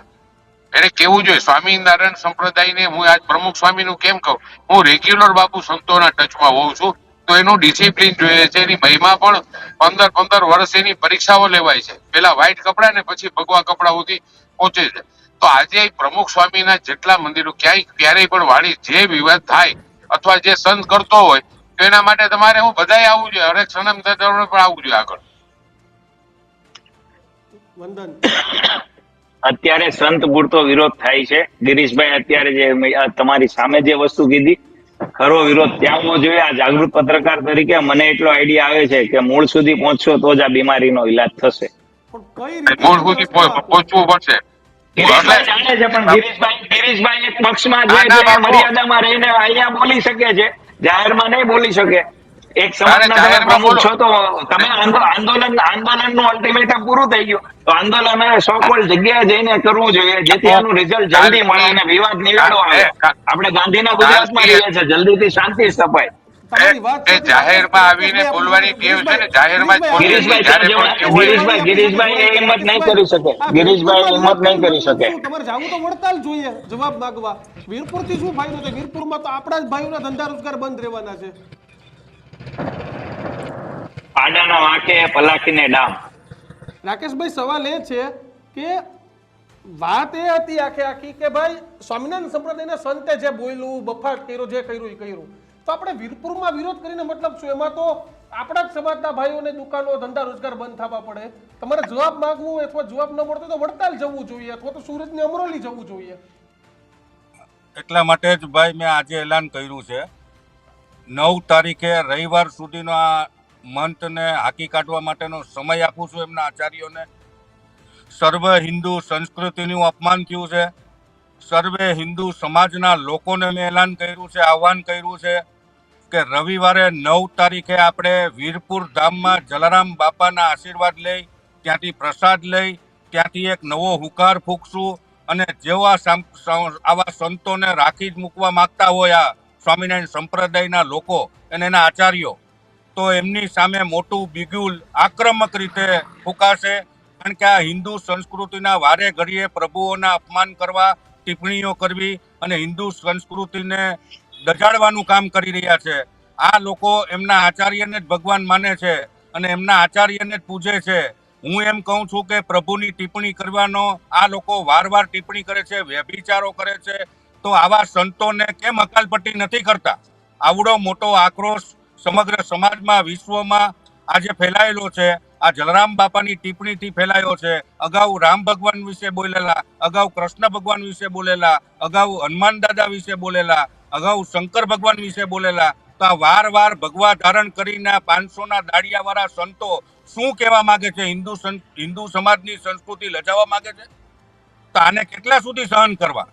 એને કેવું જોઈએ. સ્વામિનારાયણ સંપ્રદાયને હું આજ પ્રમુખ સ્વામીનું કેમ કહું, હું રેગ્યુલર બાપુ સંતોના ટચમાં હોઉં છું તો એનું ડિસિપ્લિન જોઈએ છે. એની મહિમા પણ 15 વર્ષ એની પરીક્ષાઓ લેવાય છે. પેલા વ્હાઈટ કપડા ને પછી ભગવા કપડા સુધી પહોંચે છે. તો આજે પ્રમુખ સ્વામીના જેટલા મંદિરો ક્યાંય ક્યારેય પણ વાળી જે વિવાદ થાય અથવા જે સંત કરતો હોય તો એના માટે તમારે હું બધાય આવવું જોઈએ, હરેક સનમ પણ આવવું જોઈએ આગળ. વંદન, અત્યારે સંત પૂરતો વિરોધ થાય છે ગિરીશભાઈ. અત્યારે જે તમારી સામે જે વસ્તુ કીધી ખરો વિરોધ ત્યાં હોવો જોઈએ. આ જાગૃત પત્રકાર તરીકે મને એટલો આઈડિયા આવે છે કે મૂળ સુધી પહોંચશો તો જ આ બીમારીનો ઈલાજ થશે. પણ કઈ રીતે મૂળ સુધી પહોંચવું પડશે. ગિરીશભાઈ જાણે છે પણ ગિરીશભાઈ એક પક્ષમાં છે ના, એટલે બાપુ. મર્યાદામાં રહીને અહીંયા બોલી શકે છે, જાહેરમાં નહીં બોલી શકે. એક સમાજના તમે જાહેરમાં પ્રમુખ બોલો. છો તો તમે આંદોલનનું અલ્ટિમેટમ પૂરું થઈ ગયું તો આંદોલન સોકોલ જગ્યાએ જઈને કરવું જોઈએ જેથી એનું રિઝલ્ટ જલ્દી મળે અને વિવાદ નિવેડો આવે. આપણે ગાંધીના ગુજરાતમાં રહીએ છીએ, જલ્દીથી શાંતિ સ્થપાય. તમારી વાત એ જાહેરમાં આવીને બોલવાની ટેવ છે ને, જાહેરમાં જ બોલવું જોઈએ. જ્યારે પણ કેવું હોય. ગિરીશભાઈ એ હિંમત નહીં કરી શકે. ગિરીશભાઈ હિંમત નહીં કરી શકે. તમારે જાવું તો વડતાલ જોઈએ જવાબ માંગવા. વીરપુરથી શું ફાયદો છે? વીરપુરમાં તો આપણા જ ભાઈઓના ધંધા રોજગાર બંધ રહેવાના છે. પાડાના વાંકે પલાખીને ડામ. રાકેશભાઈ, સવાલ એ છે કે વાત એ હતી આખી કે ભાઈ સ્વામિનારાયણ સંપ્રદાયના સંતે જે બોલ્યું, બફાટ કર્યો, જે કર્યું એ કર્યું, તો આપણે વીરપુરમાં વિરોધ કરીને મતલબ શું? એમાં તો આપણા જ સમાજના ભાઈઓને દુકાનો ધંધા રોજગાર બંધ થવા પડે. તમારે જવાબ માંગવું હોય અથવા જવાબ ન મળતો તો વડતાલ જવું જોઈએ અથવા તો સુરત ને અમરોલી જવું જોઈએ. એટલા માટે જ ભાઈ મેં આજે એલાન કર્યું છે 9 તારીખે રવિવાર સુધીનો આ મંથને હાકી કાઢવા માટેનો સમય આપું છું એમના આચાર્યોને. સર્વ હિન્દુ સંસ્કૃતિનું અપમાન થયું છે. સર્વે હિન્દુ સમાજના લોકોને મેં એલાન કર્યું છે, આહવાન કર્યું છે કે રવિવારે 9 તારીખે આપણે વીરપુર ધામમાં જલારામ બાપાના આશીર્વાદ લઈ, ત્યાંથી પ્રસાદ લઈ, ત્યાંથી એક નવો હુંકાર ફૂંકશું અને જેવા આવા સંતોને રાખી જ મૂકવા માંગતા હોય આ સ્વામિનારાયણ સંપ્રદાયના લોકો અને એના આચાર્યો, તો એમની સામે મોટું બિગુલ આક્રમક રીતે ફૂંકાશે. કારણ કે આ હિન્દુ સંસ્કૃતિના વારે ઘડીએ પ્રભુઓના અપમાન કરવા, ટિપ્પણીઓ કરવી અને હિન્દુ સંસ્કૃતિને દજાડવાનું કામ કરી રહ્યા છે. આ લોકો એમના આચાર્યને જ ભગવાન માને છે અને એમના આચાર્યને જ પૂજે છે. હું એમ કહું છું કે પ્રભુની ટિપ્પણી કરવાનો આ લોકો વારવાર ટિપ્પણી કરે છે, વ્યભિચારો કરે છે, તો આવા સંતોને કેમ અકાલપટ્ટી નથી કરતા? આવડો મોટો આક્રોશ સમગ્ર સમાજમાં, વિશ્વમાં આજે ફેલાયેલો છે. આ જલારામ બાપાની ટિપ્પણીથી ફેલાયો છે. અગાઉ રામ ભગવાન વિશે બોલેલા, અગાઉ કૃષ્ણ ભગવાન વિશે બોલેલા, અગાઉ હનુમાન દાદા વિશે બોલેલા, અગાઉ શંકર ભગવાન વિશે બોલેલા. તો આ વાર ભગવા ધારણ કરીને 500ના દાડિયાવાળા સંતો શું કહેવા માંગે છે? હિન્દુ સમાજની સંસ્કૃતિ લજાવવા માંગે છે. તો આને કેટલા સુધી સહન કરવા?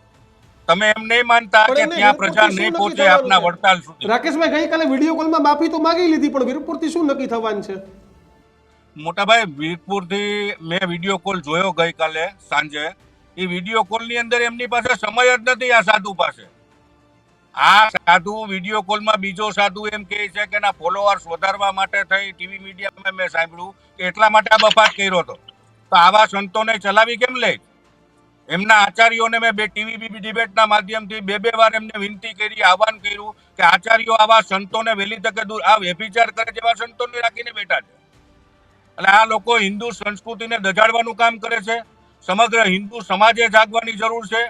તમે એમ નહીં માનતા પણ કે એમને ત્યાં પ્રજા વીરપુરથી નહીં શું પહોંચે નક્કી આપના થવાનું છે? વડતાલ સુધી? રાકેશભાઈ ગઈકાલે વિડીયો કોલમાં માફી તો માંગી લીધી, પણ વીરપુરથી શું નક્કી થવાનું છે? મોટાભાઈ, વીરપુરથી મેં વિડીયો કોલ જોયો ગઈકાલે સાંજે. એ વિડીયો કોલની અંદર એમની પાસે સમય જ નથી આ સાધુ પાસે. આ સાધુ વિડીયો કોલમાં બીજો સાધુ એમ કહે છે કે એના ફોલોઅર્સ વધારવા માટે થઈ ટીવી મીડિયામાં મેં સાંભળ્યું કે એટલા માટે આ બફાટ કર્યો હતો. તો આવા સંતોને ચલાવી કેમ લે? એમના આચાર્યોને મેં ટીવી ડિબેટના માધ્યમથી બે વાર એમને વિનંતી કરી, આહવાન કર્યું કે આચાર્યો આવા સંતોને વહેલી તકે દૂર, આ વ્યભિચાર કરે જેવા સંતોને રાખીને બેઠા છે. એટલે આ લોકો હિન્દુ સંસ્કૃતિને દજાડવાનું કામ કરે છે. સમગ્ર હિન્દુ સમાજે જાગવાની જરૂર છે.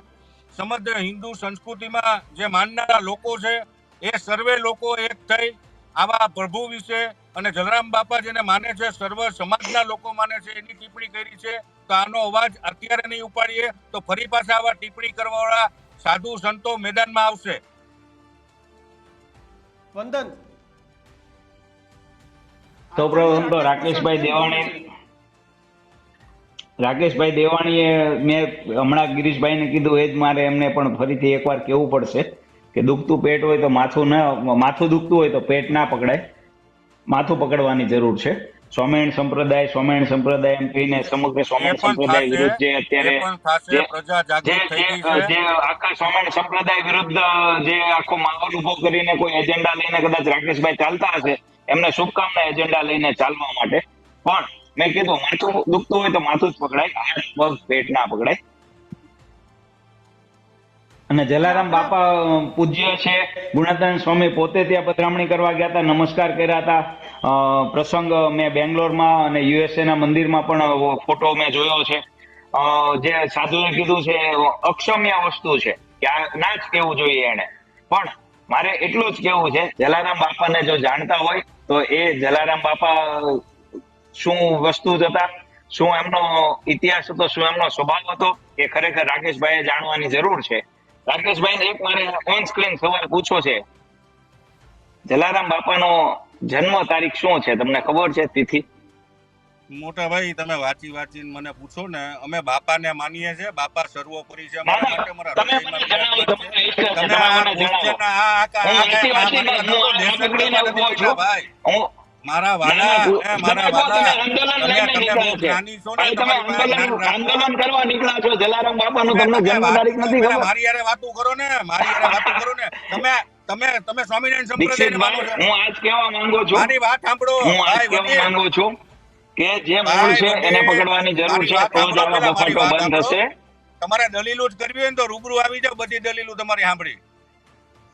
સમગ્ર હિન્દુ સંસ્કૃતિમાં જે માનનારા લોકો છે એ સર્વે લોકો એક થઈ આવા પ્રભુ વિશે અને જલારામ બાપા જેને માને છે, સર્વ સમાજના લોકો માને છે, એની ટિપ્પણી કરી છે. તો આનો અવાજ અત્યારે નહીં ઉપાડીએ તો ફરી પાછા આવા ટિપ્પણી કરવાવાળા સાધુ સંતો મેદાનમાં આવશે. વંદન. સૌપ્રથમ તો રાકેશભાઈ દેવાણીએ મેં હમણાં ગિરીશભાઈને કીધું એ જ મારે એમને પણ ફરીથી એકવાર કહેવું પડશે કે દુખતું પેટ હોય તો માથું દુખતું હોય તો પેટ ના પકડાય, માથું પકડવાની જરૂર છે. સ્વામિનારાયણ સંપ્રદાય એમ કહીને સમગ્ર સ્વામિનારાયણ સંપ્રદાય વિરુદ્ધ જે અત્યારે જે આખા સ્વામિનારાયણ સંપ્રદાય વિરુદ્ધ જે આખો માહોલ ઉભો કરીને કોઈ એજન્ડા લઈને કદાચ રાકેશભાઈ ચાલતા હશે, એમને શુભકામના એજન્ડા લઈને ચાલવા માટે. પણ મેં કીધું માથું દુખતું હોય તો માથું જ પકડાય, હાથ પગ પેટ ના પકડાય. અને જલારામ બાપા પૂજ્ય છે. ગુણાતીતાનંદ સ્વામી પોતે ત્યાં પધરામણી કરવા ગયા હતા, નમસ્કાર કર્યા હતા. પ્રસંગ મેં બેંગ્લોરમાં અને યુએસએ ના મંદિરમાં પણ ફોટો મેં જોયો છે. જે સાધુએ કીધું છે અક્ષમ્ય વસ્તુ છે કે આ ના જ કહેવું જોઈએ એને. પણ મારે એટલું જ કહેવું છે, જલારામ બાપાને જો જાણતા હોય તો એ જલારામ બાપા શું વસ્તુ હતા, શું એમનો ઇતિહાસ હતો, શું એમનો સ્વભાવ હતો, એ ખરેખર રાકેશભાઈએ જાણવાની જરૂર છે. રાકેશભાઈને એક મારે ઓન સ્ક્રીન સવાલ પૂછવો છે. જલારામ બાપાનો જન્મ તારીખ શું છે, તમને ખબર છે તિથિ? મોટા ભાઈ, તમે વાંચીને મને પૂછો ને. અમે બાપાને માનીએ છીએ, બાપા સર્વોપરી છે. મારા વાલા આંદોલન કરવા નીકળ્યા છો, જલારામ બાપાનો તમને જન્મ તારીખ નથી ખબર? મારી યારે વાતું કરો ને. તમે સ્વામિનારાયણ સંપ્રદાય હું આજ કહેવા માંગુ છું, મારી વાત સાંભળો. હું આજ કહેવા માંગુ છું કે જે મૂળ છે એને પકડવાની જરૂર છે, તો જ આવા બફાટો બંધ થશે. તમારે દલીલો જ કરવી હોય ને તો રૂબરૂ આવી જાવ, બધી દલીલો તમારી સાંભળી.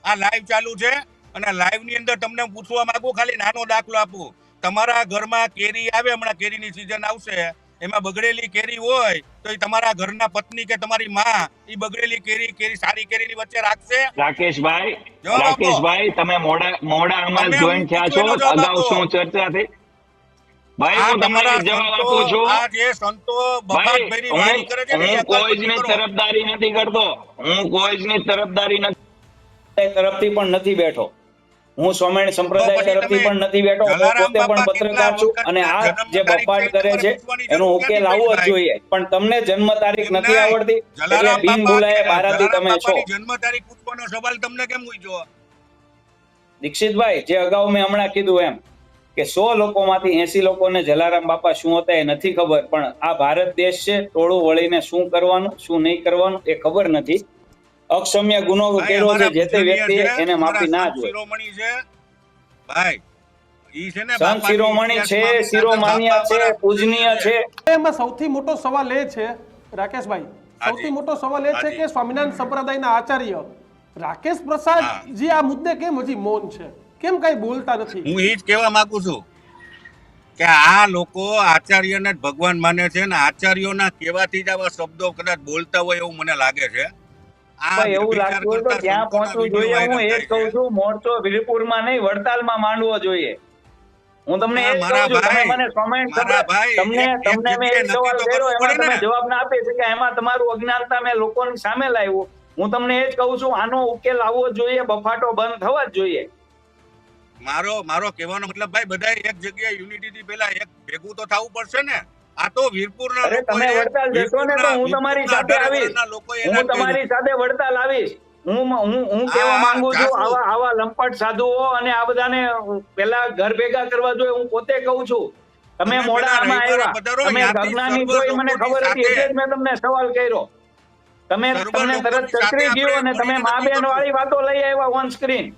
આ લાઈવ ચાલુ છે અને લાઈવ ની અંદર તમને પૂછવા માંગુ, ખાલી નાનો દાખલો આપું. તમારા ઘરમાં કેરી આવે, હમણાં કેરીની સીઝન આવશે, એમાં બગડેલી કેરી હોય તો એ તમારા ઘરના પત્ની કે તમારી માં એ બગડેલી કેરી સારી કેરીની વચ્ચે રાખશે? રાકેશભાઈ તમે મોડા આમાં જોઈન થયા છો, અગાઉ શું ચર્ચા થઈ? ભાઈ હું તમને જવાબ આપું છું. હું કોઈ જ તરફદારી નથી કરતો, હું કોઈ જ તરફદારી તરફથી પણ નથી બેઠો, હું સ્વામિનારાયણ સંપ્રદાય તરફથી પણ નથી બેઠો. હું પોતે પણ પત્રકાર છું અને આ જે બફાટ કરે છે એનો ઉકેલ આવવો જ જોઈએ. પણ તમને જન્મ તારીખ નથી આવડતી એટલે બિન બોલાય બારાતી તમે છો. જન્મ તારીખ પૂછવાનો સવાલ તમને કેમ પૂછ્યો? દીક્ષિતભાઈ, જે અગાઉ મેં હમણાં કીધું એમ કે 100 લોકોમાંથી 80 લોકોને જલારામ બાપા શું હતા એ નથી ખબર, પણ આ ભારત દેશ છે, ટોળું વળીને શું કરવાનું શું નહીં કરવાનું એ ખબર નથી. અક્ષમ્ય ગુનો કર્યો છે જે તે વ્યક્તિએ એને માફી ના જોઈએ. ભાઈ ઈ છે ને સંત શિરોમણી છે, શિરોમાન્ય છે, પૂજનીય છે. એમાં સૌથી મોટો સવાલ એ છે રાકેશભાઈ, સૌથી મોટો સવાલ એ છે કે સ્વામિનારાયણ સંપ્રદાયના આચાર્ય રાકેશ પ્રસાદજી આ મુદ્દે કેમ હજી મૌન છે, કેમ કઈ બોલતા નથી? હું એ જ કહેવા માંગુ છું કે આ લોકો આચાર્યને જ ભગવાન માને છે ને આચાર્યોના કહેવાથી જ આવા શબ્દો કદાચ બોલતા હોય એવું મને લાગે છે. એવું લાગતું હોય તો ત્યાં પહોંચવું જોઈએ. હું એ જ કહું છું, મોરચો વીરપુરમાં નહીં વડતાલમાં માંડવો જોઈએ. હું તમને એ જ કહું છું, તમે મને કોમેન્ટ કરો, તમને મેં એક સવાલ કર્યો એમાં તમે જવાબ ના આપી શક્યા, એમાં તમારું અજ્ઞાનતા મેં લોકોની સામે લાવ્યું. હું તમને એ જ કહું છું, આનો ઉકેલ આવવો જોઈએ, બફાટો બંધ થવા જ જોઈએ. મારો કહેવાનો મતલબ ભાઈ બધા એક જગ્યાએ યુનિટી થી પહેલા એક ભેગું તો થવું પડશે ને. આ તો વીરપુરના અરે તમે લોકોએ- વડતાલ જશો ને તો હું તમારી સાથે વીરપુરના આવીશ. અઢારે લોકોએ હું એલાન કર્યું. તમારી સાથે વડતાલ આવીશ. હું કહેવા હા, માંગુ છું, જાશું. આવા લંપટ સાધુઓ અને આ બધાને પેલા ઘર ભેગા કરવા જોઈએ. હું પોતે કહું છું. તમે તમે મોડા પેલા આમાં રવિવારે આવ્યા, પધારો, તમે યાદી ઘરનાની સર્વ જોઈ મને લોકોની ખબર હતી સાથે. એટલે જ મેં તમને સવાલ કર્યો. તમે સર્વ તમને તરત લોકોની સાથે ચકરી ગયો અને આપણે તમે મળીને મા બેન કરશું. વાળી વાતો લઈ આવ્યા ઓન સ્ક્રીન.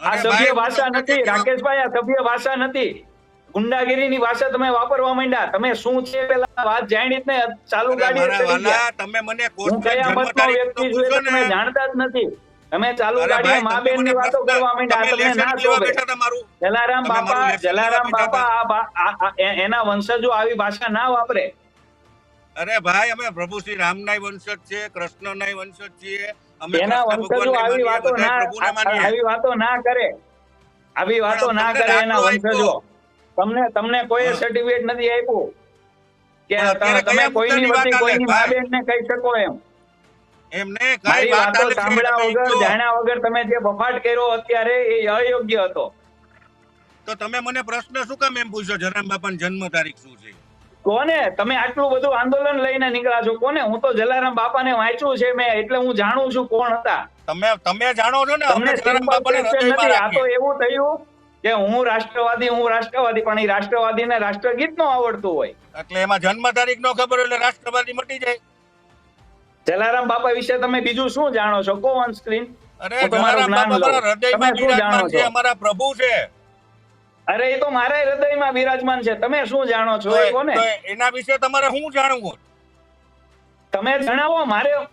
આ અરે સભ્ય ભાઈ, ભાષા મને નથી, કેવો- રાકેશભાઈ, આ સભ્ય ભાષા નથી. ગુંડાગીરીની ભાષા તમે વાપરવા માંડ્યા. તમે શું છે પેલા વાત જાણી જ નહીં, ચાલુ અરે ગાડીએ મારા ચડી ગયા. વાલા, તમે મને હું question કયા જન્મ મતનો તારીખ વ્યક્તિ તો છું એ પૂછો તો તમે ને. જાણતા જ નથી. તમે ચાલુ અરે ગાડીએ ભાઈ, મા તમે બેન ની મને વાતો પ્રશ્ન- કરવા માંડ્યા. તમે તમને લેસન ના લેવા શોભે. બેઠા હતા મારું. જલારામ તમે મારું બાપા, લેસન લેવા જલારામ બેઠા બાપા એના વંશજો આવી ભાષા ના વાપરે. અરે ભાઈ, અમે પ્રભુ શ્રી રામના વંશજ છે, કૃષ્ણના વંશજ છીએ, અમે એના કૃષ્ણ વંશજો ભગવાનને આવી માનીએ, વાતો બધાય ના પ્રભુને માનીએ. આવી વાતો ના કરે. આવી વાતો પણ ના તમને કરે એના દાખલો વંશજો. આપ્યો. તમને કોઈ હા. સર્ટિફિકેટ નથી આપ્યું કે પણ અત્યારે તમે કયા કોઈની મુદ્દાની વતી વાત કોઈની હાલે, મા ભાઈ? બેનને કહી શકો એમ. એમને કઈ મારી વાત વાતો હાલે છે, સાંભળ્યા તમે વગર, કહો. જાણ્યા વગર તમે જે બફાટ કર્યો અત્યારે એ અયોગ્ય હતો. તો તમે મને પ્રશ્ન શું કામ એમ પૂછો જલારામ બાપાની જન્મ તારીખ શું છે? કોને તમે આટલું બધું આંદોલન લઈને નીકળ્યા છો? કોને? હું તો જલારામ બાપાને વાંચ્યું છે મેં, એટલે હું જાણું છું કોણ હતા. તમે જાણો છો ને, અમે તમને જલારામ simple બાપાને question હૃદયમાં નથી. આ તો રાખીએ. એવું થયું કે હું રાષ્ટ્રવાદી, પણ એ રાષ્ટ્રવાદીને રાષ્ટ્રગીત નો આવડતું હોય. એટલે એમાં જન્મ તારીખ નો ખબર હોય એટલે રાષ્ટ્રવાદી મટી જાય. જલારામ બાપા વિશે તમે બીજું શું જાણો છો? કો ઓન સ્ક્રીન. અરે હું તમારું જલારામ જ્ઞાન બાપા લઉં. અમારા હૃદયમાં તમે શું જાણો બિરાજમાન છે, છો? અમારા પ્રભુ છે. અરે એ તો મારા હૃદયમાં બિરાજમાન છે. તમે શું જાણો છો એ કોને? તો એના વિશે તમારે શું જાણવું? તમે જણાવો.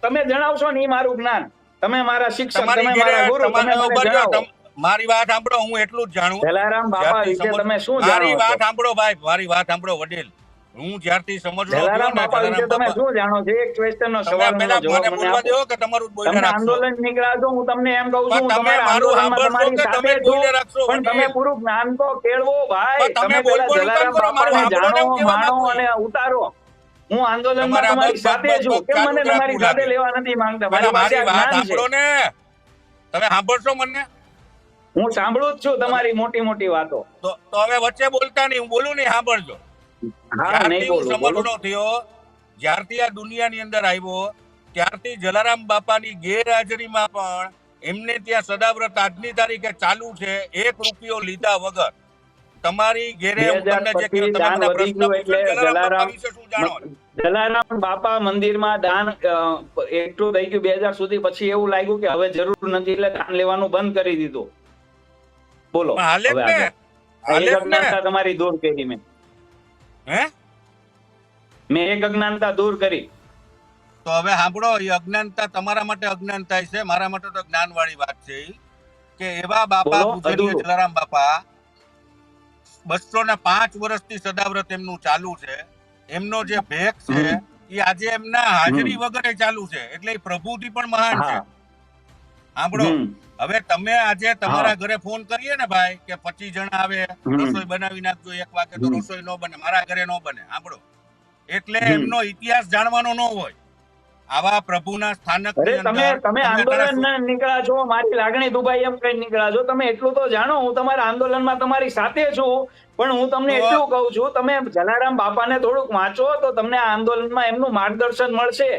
તમે જણાવશો ને એ મારું જ્ઞાન. તમે મારા શિક્ષક, તમારી તમે ઘરે મારા ગુરુ, તમે તમારે મને ઉભા રહ્યો. જણાવો. મારી વાત સાંભળો, હું એટલું જ જાણું. જલારામ બાપા જ્યારથી વિશે સમજ- તમે શું મારી જાણો વાત છો? સાંભળો ભાઈ, મારી વાત સાંભળો વડીલ. હું જ્યારથી સમજણો થયો જલારામ ને, બાપા વિશે જલારામ તમે બાપા- શું જાણો છો? એક ક્વેશ્ચન નો તમે સવાલ પહેલા જવાબ મને મને બોલવા આપો. દો કે તમારું જ બોલ્યા તમે રાખશો? આંદોલન નીકળ્યા છો, હું તમને એમ કહું છું, પણ હું તમે તમારા મારું આંદોલનમાં સાંભળશો તમારી કે સાથે તમે છું, બોલ્યા રાખશો પણ તમે વડીલ? પૂરું જ્ઞાન તો કેળવો ભાઈ. પણ તમે તમે પેલા બોલવાનું જલારામ બંધ કરો, મારું બાપાને સાંભળો ને જાણો, હું કહેવા માણો માંગુ અને ઉતારો. હું આંદોલનમાં તમારા તમારી બક સાથે બક છું. બક કેમ ચાલુ મને તમારી રાખવું સાથે લાગે. લેવા નથી માંગતા? પેલા મારી પાસે મારી આ વાત જ્ઞાન સાંભળો છે. ને, તમે સાંભળશો મને? હું સાંભળું જ છું તમારી મોટી મોટી વાતો. તો હવે વચ્ચે બોલતા નહીં, હું બોલું નહીં, સાંભળજો. હા, નહીં જ્યારથી હું બોલું, બોલો. સમજણો થયો, જ્યારથી આ દુનિયાની અંદર આવ્યો, ત્યારથી જલારામ બાપાની ગેરહાજરીમાં પણ એમને ત્યાં સદાવ્રત આજની તારીખે ચાલુ છે, 1 રૂપિયો લીધા વગર. તમારી ઘેરે હું તમને જે કહ્યું, તમે દાન મને વધી પ્રશ્ન ગયું પૂછ્યો ને, એટલે જલારામ બાપા વિશે શું જાણો? જલારામ બાપા મંદિરમાં દાન એટલું થઈ ગયું 2000 સુધી. પછી એવું લાગ્યું કે હવે જરૂર નથી એટલે દાન લેવાનું બંધ કરી દીધું. બોલો. પણ હાલે જ હવે ને, આગળ. હાલે એક જ ને. અજ્ઞાનતા તમારી દૂર કરી હે? મેં એક અજ્ઞાનતા દૂર કરી. તો હવે સાંભળો, એ અજ્ઞાનતા તમારા માટે અજ્ઞાનતા છે, મારા માટે તો જ્ઞાનવાળી વાત છે ઈ. કે એવા બાપા બોલો, પૂજનીય અધૂરું. જલારામ બાપા 205 વર્ષથી સદાવ્રત એમનું ચાલુ છે. એમનો જે ભેખ છે એ આજે એમના હાજરી વગર ચાલુ છે, એટલે એ પ્રભુથી પણ મહાન છે. હા. સાંભળો, હમ. હવે તમે આજે તમારા ઘરે ફોન કરીએ ને ભાઈ કે 25 જણા આવે, રસોઈ બનાવી નાખજો, 1 વાગે તો રસોઈ ન બને, મારા ઘરે ન બને. સાંભળો, એટલે એમનો ઇતિહાસ જાણવાનો ન હોય. આવા પ્રભુના સ્થાનક અરે તમે આંદોલન નીકળ્યા છો, મારી લાગણી દુભાઈ એમ કઈ નીકળ્યા છો. તમે એટલું તો જાણો, હું તમારા આંદોલનમાં તમારી સાથે છું, પણ હું તમને એટલું કહું છું, તમે જલારામ બાપાને થોડુંક વાંચો તો તમને આ આંદોલનમાં એમનું માર્ગદર્શન મળશે.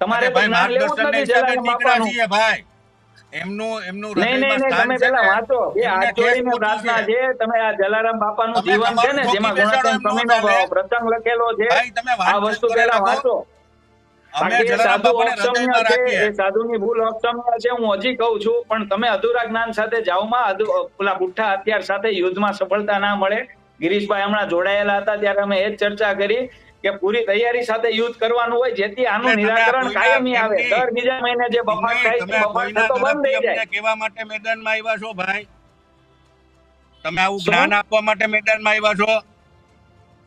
તમારે તો જ્ઞાન લેવું જ નથી જલારામ બાપાનું. ભાઈ એમનું નહીં, તમે પેલા વાંચો. એ હાથ જોડીને પ્રાર્થના છે. તમે આ જલારામ બાપાનું તમે જીવન છે ને, તમારું જેમાં ઠોકી ગુણાતીત બેસાડો એમ ન સ્વામીનો ચાલે. પ્રસંગ લખેલો છે. ભાઈ તમે આ વાંચન વસ્તુ કરી પેલા રાખો. વાંચો. અમે બાકી એ જલારામ સાધુ બાપાને અક્ષમ્ય હૃદયમાં છે, રાખીએ. એ સાધુની ભૂલ અક્ષમ્ય છે. હું હજી કહું છું, પણ તમે અધૂરા જ્ઞાન સાથે જાઓમાં પેલા બુઠ્ઠા હથિયાર સાથે યુદ્ધમાં સફળતા ના મળે. ગિરીશભાઈ હમણાં જોડાયેલા હતા ત્યારે અમે એ જ ચર્ચા કરી કે પૂરી તૈયારી સાથે યુદ્ધ કરવાનું હોય, જેથી આનું એટલે તમે નિરાકરણ કોઈના કાયમી આવે. એમની- દર બીજા મહિને જે બફાટ થાય છે, તમે બફાટ કોઈના થતો બંધ થઈ તરફથી જાય. અમને કહેવા માટે મેદાનમાં આવ્યા છો ભાઈ? તમે આવું શું? જ્ઞાન આપવા માટે મેદાનમાં આવ્યા છો?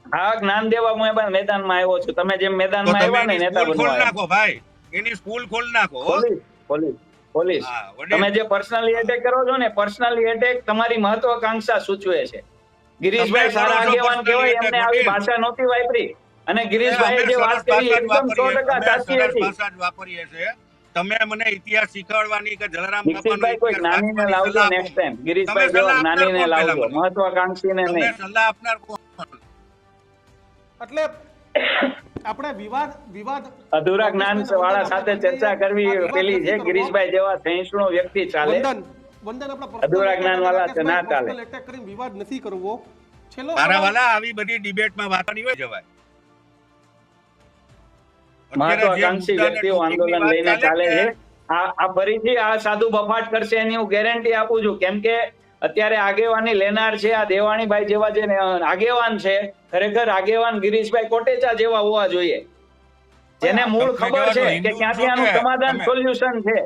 હા, જ્ઞાન દેવા હું મેદાનમાં આવ્યો છું. તમે જેમ તો મેદાનમાં તમે આવ્યા ને એની નેતા સ્કૂલ ખોલ બનવા નાખો ભાઈ, એની સ્કૂલ ખોલ નાખો. પોલીસ હા, વડીલ. તમે જે પર્સનલી એટેક કરો છો ને, પર્સનલી એટેક તમારી મહત્વાકાંક્ષા સૂચવે છે. ગિરીશભાઈ તમે સારા કરો છો આગેવાન personally કહેવાય, attack, એમને આવી વડીલ. ભાષા નહોતી વાપરી. અને ગિરીશભાઈએ અમે જે વાત સરસ કરી ભાષા એકદમ જ વાપરીએ. 100% અમે સાચી સરસ હતી. ભાષા જ વાપરીએ છીએ. તમે મને ઇતિહાસ શીખવાડવાની કે જલારામ બાપાનો દીક્ષિતભાઈ કોઈ ઇતિહાસ જ્ઞાનીને વાંચવાની લાવજો સલાહ નેક્સ્ટ આપો. ટાઈમ. ગિરીશભાઈ તમે જેવા સલાહ આપનાર જ્ઞાનીને કોણ લાવજો, પહેલા મને? મહત્વાકાંક્ષીને તમે નહીં. સલાહ આપનાર કોણ? એટલે આપણે વિવાદ અધૂરા જ્ઞાન વાળા સાથે ચર્ચા કરવી પેલી છે ગિરીશભાઈ જેવા સહિષ્ણુ વ્યક્તિ ચાલે. વંદન આપણા અધૂરા જ્ઞાન વાળા ના ચાલે. એટેક કરીને વિવાદ નથી કરવો. છેલ્લો મારા વાલા આવી બધી ડિબેટમાં વાત નહીં હોય જવાય. મહત્વાકાંક્ષી વ્યક્તિઓ આંદોલન લઈને ચાલે છે. આ ફરીથી આ સાધુ બફાટ કરશે એની હું ગેરંટી આપું છું. કેમ કે અત્યારે આગેવાની લેનાર છે આ દેવાણીભાઈ જેવા જે આગેવાન છે, ખરેખર આગેવાન ગિરીશભાઈ કોટેચા જેવા હોવા જોઈએ, જેને મૂળ ખબર છે કે ક્યાંથી આનું સમાધાન સોલ્યુશન છે.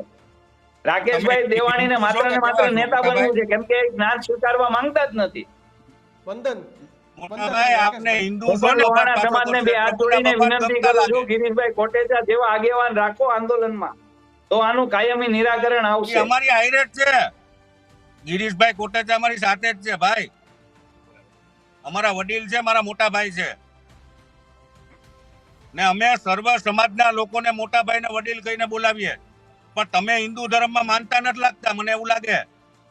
રાકેશભાઈ દેવાણીને માત્ર ને માત્ર નેતા બનવું છે, કેમ કે જ્ઞાન સ્વીકારવા માંગતા જ નથી. વંદન મોટાભાઈ આપને હિન્દુ હું પણ લોહાણા સમાજને બે હાથ જોડીને વિનંતી કરું છું, ગિરીશભાઈ કોટેચા જેવા આગેવાન રાખો આંદોલનમાં, તો આનું કાયમી નિરાકરણ આવશે. અમારી હાઈરેટ છે. ગિરીશભાઈ કોટેચા અમારી સાથે જ છે ભાઈ. અમારા વડીલ છે, મારા મોટા ભાઈ છે, ને અમે સર્વ સમાજના લોકોને મોટા ભાઈને વડીલ કહીને બોલાવીએ. પણ તમે હિન્દુ ધર્મમાં માનતા નથી લાગતા, મને એવું લાગે.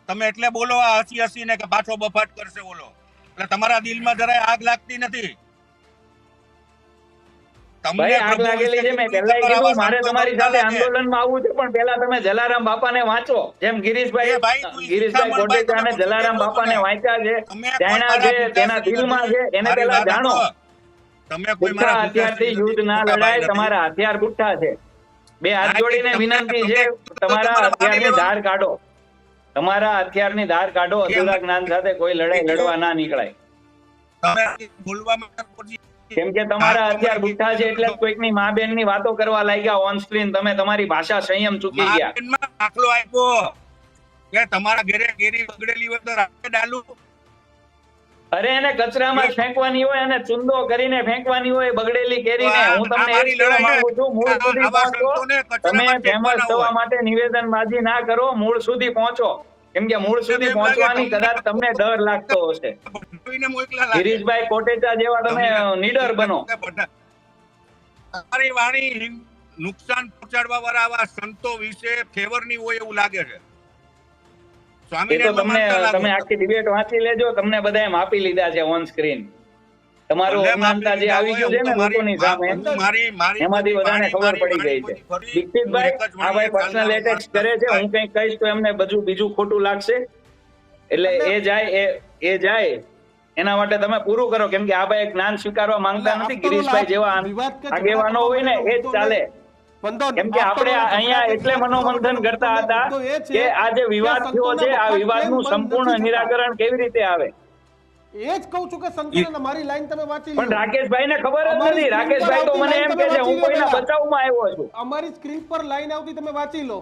તમે એટલે બોલો આ હસી ને કે પાછો બફાટ કરશે બોલો, એટલે તમારા દિલમાં જરાય આગ લાગતી નથી. ભાઈ આગ લાગેલી છે. મેં પહેલા કીધું મારે તમારી સાથે આંદોલનમાં આવવું છે, પણ પહેલા તમે જલારામ બાપાને વાંચો. જેમ ગિરીશભાઈ કોટેચા અને જલારામ બાપાને વાંચ્યા છે, જાણ્યા છે, તેના દિલમાં છે, એને પહેલા જાણો. ગુઠ્ઠા હથિયારથી યુદ્ધ ના લડાય, તમારા હથિયાર ગુઠ્ઠા છે. બે હાથ જોડીને વિનંતી છે, તમારા હથિયારની ધાર કાઢો. તમારા હથિયારની ધાર કાઢો. અધૂરા જ્ઞાન સાથે કોઈ લડાઈ લડવા ના નીકળાય. કેમ કે તમારા હથિયાર ગુઠ્ઠા છે એટલે કોઈકની મા બેન ની વાતો કરવા લાગ્યા ઓન સ્ક્રીન. તમે તમારી ભાષા સંયમ ચૂકી ગયા. દાખલો આપ્યો કે તમારા ઘરે કેરી બગડેલી હોય તો રાતે ડાલું. અરે એને કચરામાં ફેંકવાની હોય અને ચુંદો કરીને ફેંકવાની હોય બગડેલી કેરીને. હું તમને એ કહેવા માંગુ છું, મૂળ સુધી પહોંચો. તમે ફેમસ થવા માટે નિવેદનબાજી ના કરો, મૂળ સુધી પહોંચો. કેમ કે મૂળ સુધી પહોંચવાની કદાચ તમને ડર લાગતો હશે. ગિરીશભાઈ કોટેચા જેવા તમે નીડર બનો. તમારી વાણી નુકસાન પહોંચાડવા વાળા આવા સંતો વિશે ફેવરની હોય એવું લાગે છે. એ તો તમે આખી ડિબેટ વાંચી લેજો, તમને બધાએ માપી લીધા છે ઓન સ્ક્રીન. તમારું અજ્ઞાનતા જે આવી ગયું છે ને લોકોની સામે, એમાંથી બધાને ખબર પડી ગઈ છે. દીક્ષિતભાઈ આ ભાઈ પર્સનલ એટેક્સ કરે છે, હું કંઈક કહીશ તો એમને બધું બીજું ખોટું લાગશે, એટલે એ જાય એના માટે તમે પૂરું કરો. કેમ કે આ ભાઈ જ્ઞાન સ્વીકારવા માંગતા નથી. ગિરીશભાઈ જેવા આગેવાનો હોય ને એ જ ચાલે. કેમ કે આપણે અહીંયા એટલે મનોમંથન કરતા હતા કે આ જે વિવાદ થયો છે, આ વિવાદનું સંપૂર્ણ નિરાકરણ કેવી રીતે આવે. એ જ કહું છું કે સંકલન મારી લાઈન તમે વાંચી લો. પણ રાકેશભાઈ ને ખબર જ નથી. રાકેશભાઈ તો મને એમ કહે છે હું કોઈના બચાવમાં આવ્યો છું. અમારી સ્ક્રીન પર લાઈન આવતી તમે વાંચી લો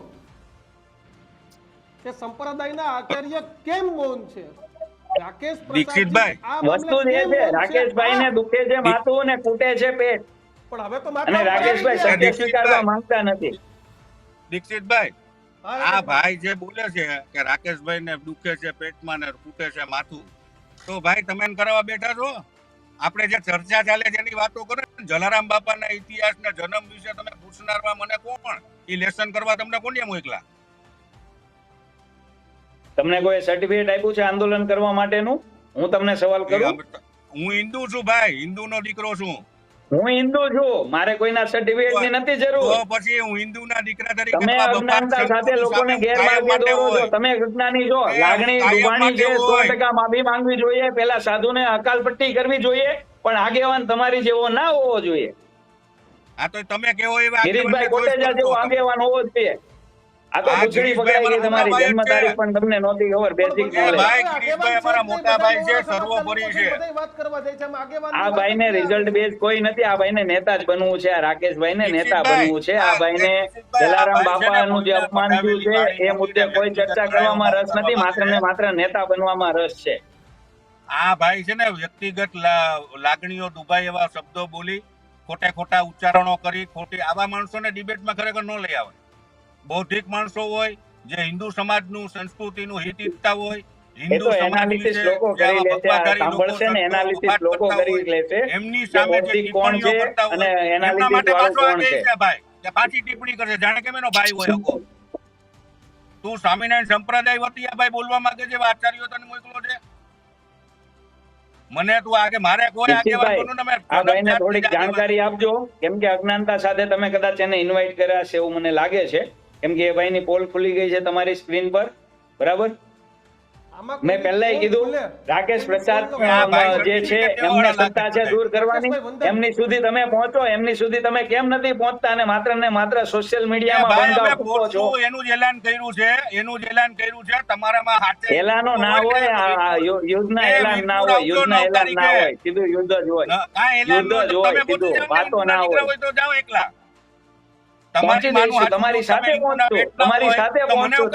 કે સંપ્રદાયના આચાર્ય કેમ મૌન છે. રાકેશ દીક્ષિતભાઈ વસ્તુ જે છે, રાકેશભાઈ ને દુખે છે માથું ને કૂટે છે પેટ. પણ હવે તો અને રાકેશભાઈ સત્ય સ્વીકારવા માંગતા નથી. દીક્ષિતભાઈ આ ભાઈ જે બોલે છે કે રાકેશભાઈ ને દુખે છે પેટમાં ને કૂટે છે માથું, તો ભાઈ તમે કરાવવા બેઠા છો? આપણે જે ચર્ચા ચાલે છે એની વાતો કરો. જલારામ બાપાના ઇતિહાસ ને જન્મ વિશે તમે પૂછનારમાં મને કોણ ઈ લેસન કરવા તમને કોને મોકલા? તમને કોઈ સર્ટિફિકેટ આપ્યું છે આંદોલન કરવા માટેનું? હું તમને સવાલ કરું. હું હિન્દુ છું ભાઈ, હિન્દુનો દીકરો છું. હું હિન્દુ છું, મારે કોઈના સર્ટિફિકેટ ની નથી જરૂર. તો પછી હું હિન્દુના દીકરા તરીકે તમે અજ્ઞાનતા સાથે લોકોને ગેરમાર્ગે દોરો છો. તમે અજ્ઞાની છો. લાગણી ડૂબાણી છે, 100% માફી માંગવી જોઈએ. પેલા સાધુને હકાલપટ્ટી કરવી જોઈએ, પણ આગેવાન તમારી જેવો ના હોવો જોઈએ. આ તો તમે કેવો એવા ગિરીશભાઈ કોટેચા જેવો આગેવાન હોવો જોઈએ. આ તો પૂછડી પકડાઈ ગઈ તમારી. જન્મ તારીખ પણ તમને નહોતી ખબર. Basic knowledge. ભાઈ ગિરીશભાઈ અમારા મોટા ભાઈ છે, સર્વોપરી છે. આ ભાઈને રિઝલ્ટ બેઝ કોઈ નથી. આ ભાઈને નેતા જ બનવું છે. આ રાકેશભાઈને નેતા બનવું છે. આ ભાઈને જલારામ બાપાનું જે અપમાન થયું છે એ મુદ્દે કોઈ ચર્ચા કરવામાં રસ નથી. માત્ર ને માત્ર નેતા બનવામાં રસ છે. આ ભાઈ છે ને વ્યક્તિગત લાગણીઓ દુભાઈ એવા શબ્દો બોલી, ખોટા ઉચ્ચારણો કરી, ખોટી આવા માણસોને ડિબેટમાં ખરેખર ન લઈ આવે. બૌદ્ધિક માણસો હોય જે હિન્દુ સમાજનું સંસ્કૃતિનું હિત ઈચ્છતા હોય, હિન્દુ એનાલિસિસ લોકો કરી લે છે. સાંભળશે ને એનાલિસિસ લોકો કરી લે છે. એમની સામે જે ટિપ્પણીઓ કરતા હોય એમના માટે પાછો આ કહે છે ભાઈ કે પાછી ટિપ્પણી કરશે, જાણે કે એનો ભાઈ હોય. તું સ્વામિનારાયણ સંપ્રદાય વતી આ ભાઈ બોલવા માંગે છે, આચાર્યો તને મોકલો છે. મને તું આગે મારે કોઈ આગેવાનોનું ને મેં આ ભાઈને થોડીક જાણકારી આપજો, કેમ કે અજ્ઞાનતા સાથે તમે કદાચ એને ઇન્વાઇટ કર્યા છે એવું મને લાગે છે, કેમ કે એ ભાઈની પોલ ખુલી ગઈ છે તમારી સ્ક્રીન પર, બરાબર? મેં પહેલા કીધું રાકેશ પ્રસાદ જે છે એમને સત્તા છે દૂર કરવાની, એમની સુધી તમે પહોંચો, એમની સુધી તમે કેમ નથી પહોંચતા અને માત્ર ને માત્ર સોશિયલ મીડિયામાં બંધાવ ફૂંકો છો? એનું જ એલાન કર્યું છે તમારામાં હાથે એલાનો ના હોય, યુદ્ધના એલાન ના હોય, યુદ્ધના એલાન ના હોય, સીધું યુદ્ધ જ હોય, યુદ્ધ જ હોય, સીધું વાતો ના હોય. તો જાઓ એકલા પહોંચી જઈશું, તમારી સાથે પહોંચશું, તમારી સાથે પહોંચશું,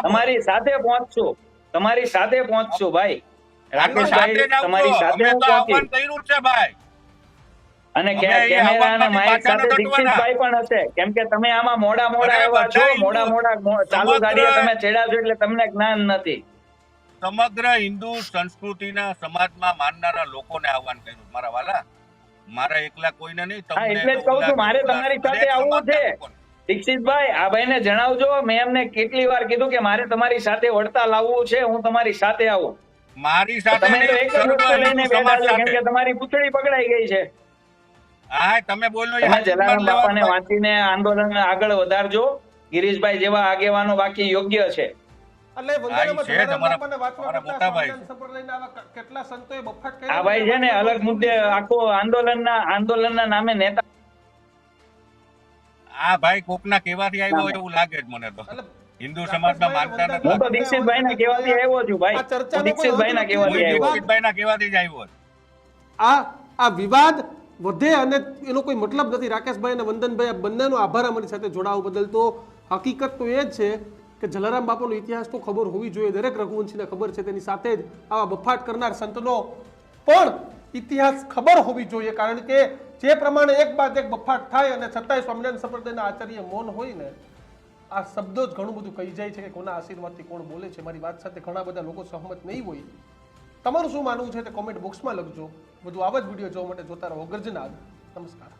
તમારી સાથે પહોંચશું, તમારી સાથે પહોંચશું ભાઈ રાકેશભાઈ, તમારી સાથે હું પહોંચીશ. અને કેમેરા અને માઇક સાથે દીક્ષિતભાઈ પણ હશે, કેમ કે તમે આમાં મોડા આવ્યા છો, મોડા ચાલુ ગાડીએ તમે ચડ્યા છો એટલે તમને જ્ઞાન નથી. સમગ્ર હિન્દુ સંસ્કૃતિના સમાજમાં માનનારા લોકોને આહવાન કર્યું મારા વાલા, મારા એકલા કોઈને નહીં. હા, એટલે જ કહું છું મારે તમારી સાથે આવવું છે. દીક્ષિતભાઈ, આ ભાઈને જણાવજો, મેં એમને કેટલી વાર કીધું કે મારે તમારી સાથે વડતાલ આવવું છે, હું તમારી સાથે આવું. મારી સાથે તમે તો એક જ વસ્તુ લઈને બેઠા છો, કેમ કે તમારી પૂંછડી પકડાઈ ગઈ છે. હા, તમે બોલો. તમે જલારામ બાપાને વાંચીને આંદોલન આગળ વધારજો. ગિરીશભાઈ જેવા આગેવાનો બાકી યોગ્ય છે. એટલે વંદનામાં જલારામ બાપાને વાંચવા કેટલા સંતોએ બફાટ કર્યો. આ ભાઈ છે ને અલગ મુદ્દે આખો આંદોલનના નામે નેતા. આ ભાઈ કોકના કહેવાથી આવ્યો એવું લાગે જ મને તો. હિન્દુ સમાજમાં માનતા નથી. હું તો દીક્ષિતભાઈના કહેવાથી આવ્યો છું ભાઈ, દીક્ષિતભાઈના કહેવાથી આવ્યો. દીક્ષિતભાઈના કહેવાથી જ આવ્યો. આ વિવાદ વધે અને એનો કોઈ મતલબ નથી. રાકેશભાઈ અને વંદનભાઈ આ બંનેનો આભાર અમારી સાથે જોડાવા બદલ. તો હકીકત તો એ જ છે કે જલારામ બાપાનો ઇતિહાસ તો ખબર હોવી જોઈએ, દરેક રઘુવંશીને ખબર છે. તેની સાથે જ આવા બફાટ કરનાર સંતનો પણ ઇતિહાસ ખબર હોવી જોઈએ, કારણ કે જે પ્રમાણે એક બાદ એક બફાટ થાય અને છતાંય સ્વામિનારાયણ સંપ્રદાયના આચાર્ય મૌન હોય ને, આ શબ્દો જ ઘણું બધું કહી જાય છે કે કોના આશીર્વાદથી કોણ બોલે છે. મારી વાત સાથે ઘણા બધા લોકો સહમત નહીં હોય. તમારું શું માનવું છે તે કોમેન્ટ બોક્સમાં લખજો. વધુ આવા જ વિડીયો જોવા માટે જોતા રહો ગર્જનાદ. નમસ્કાર.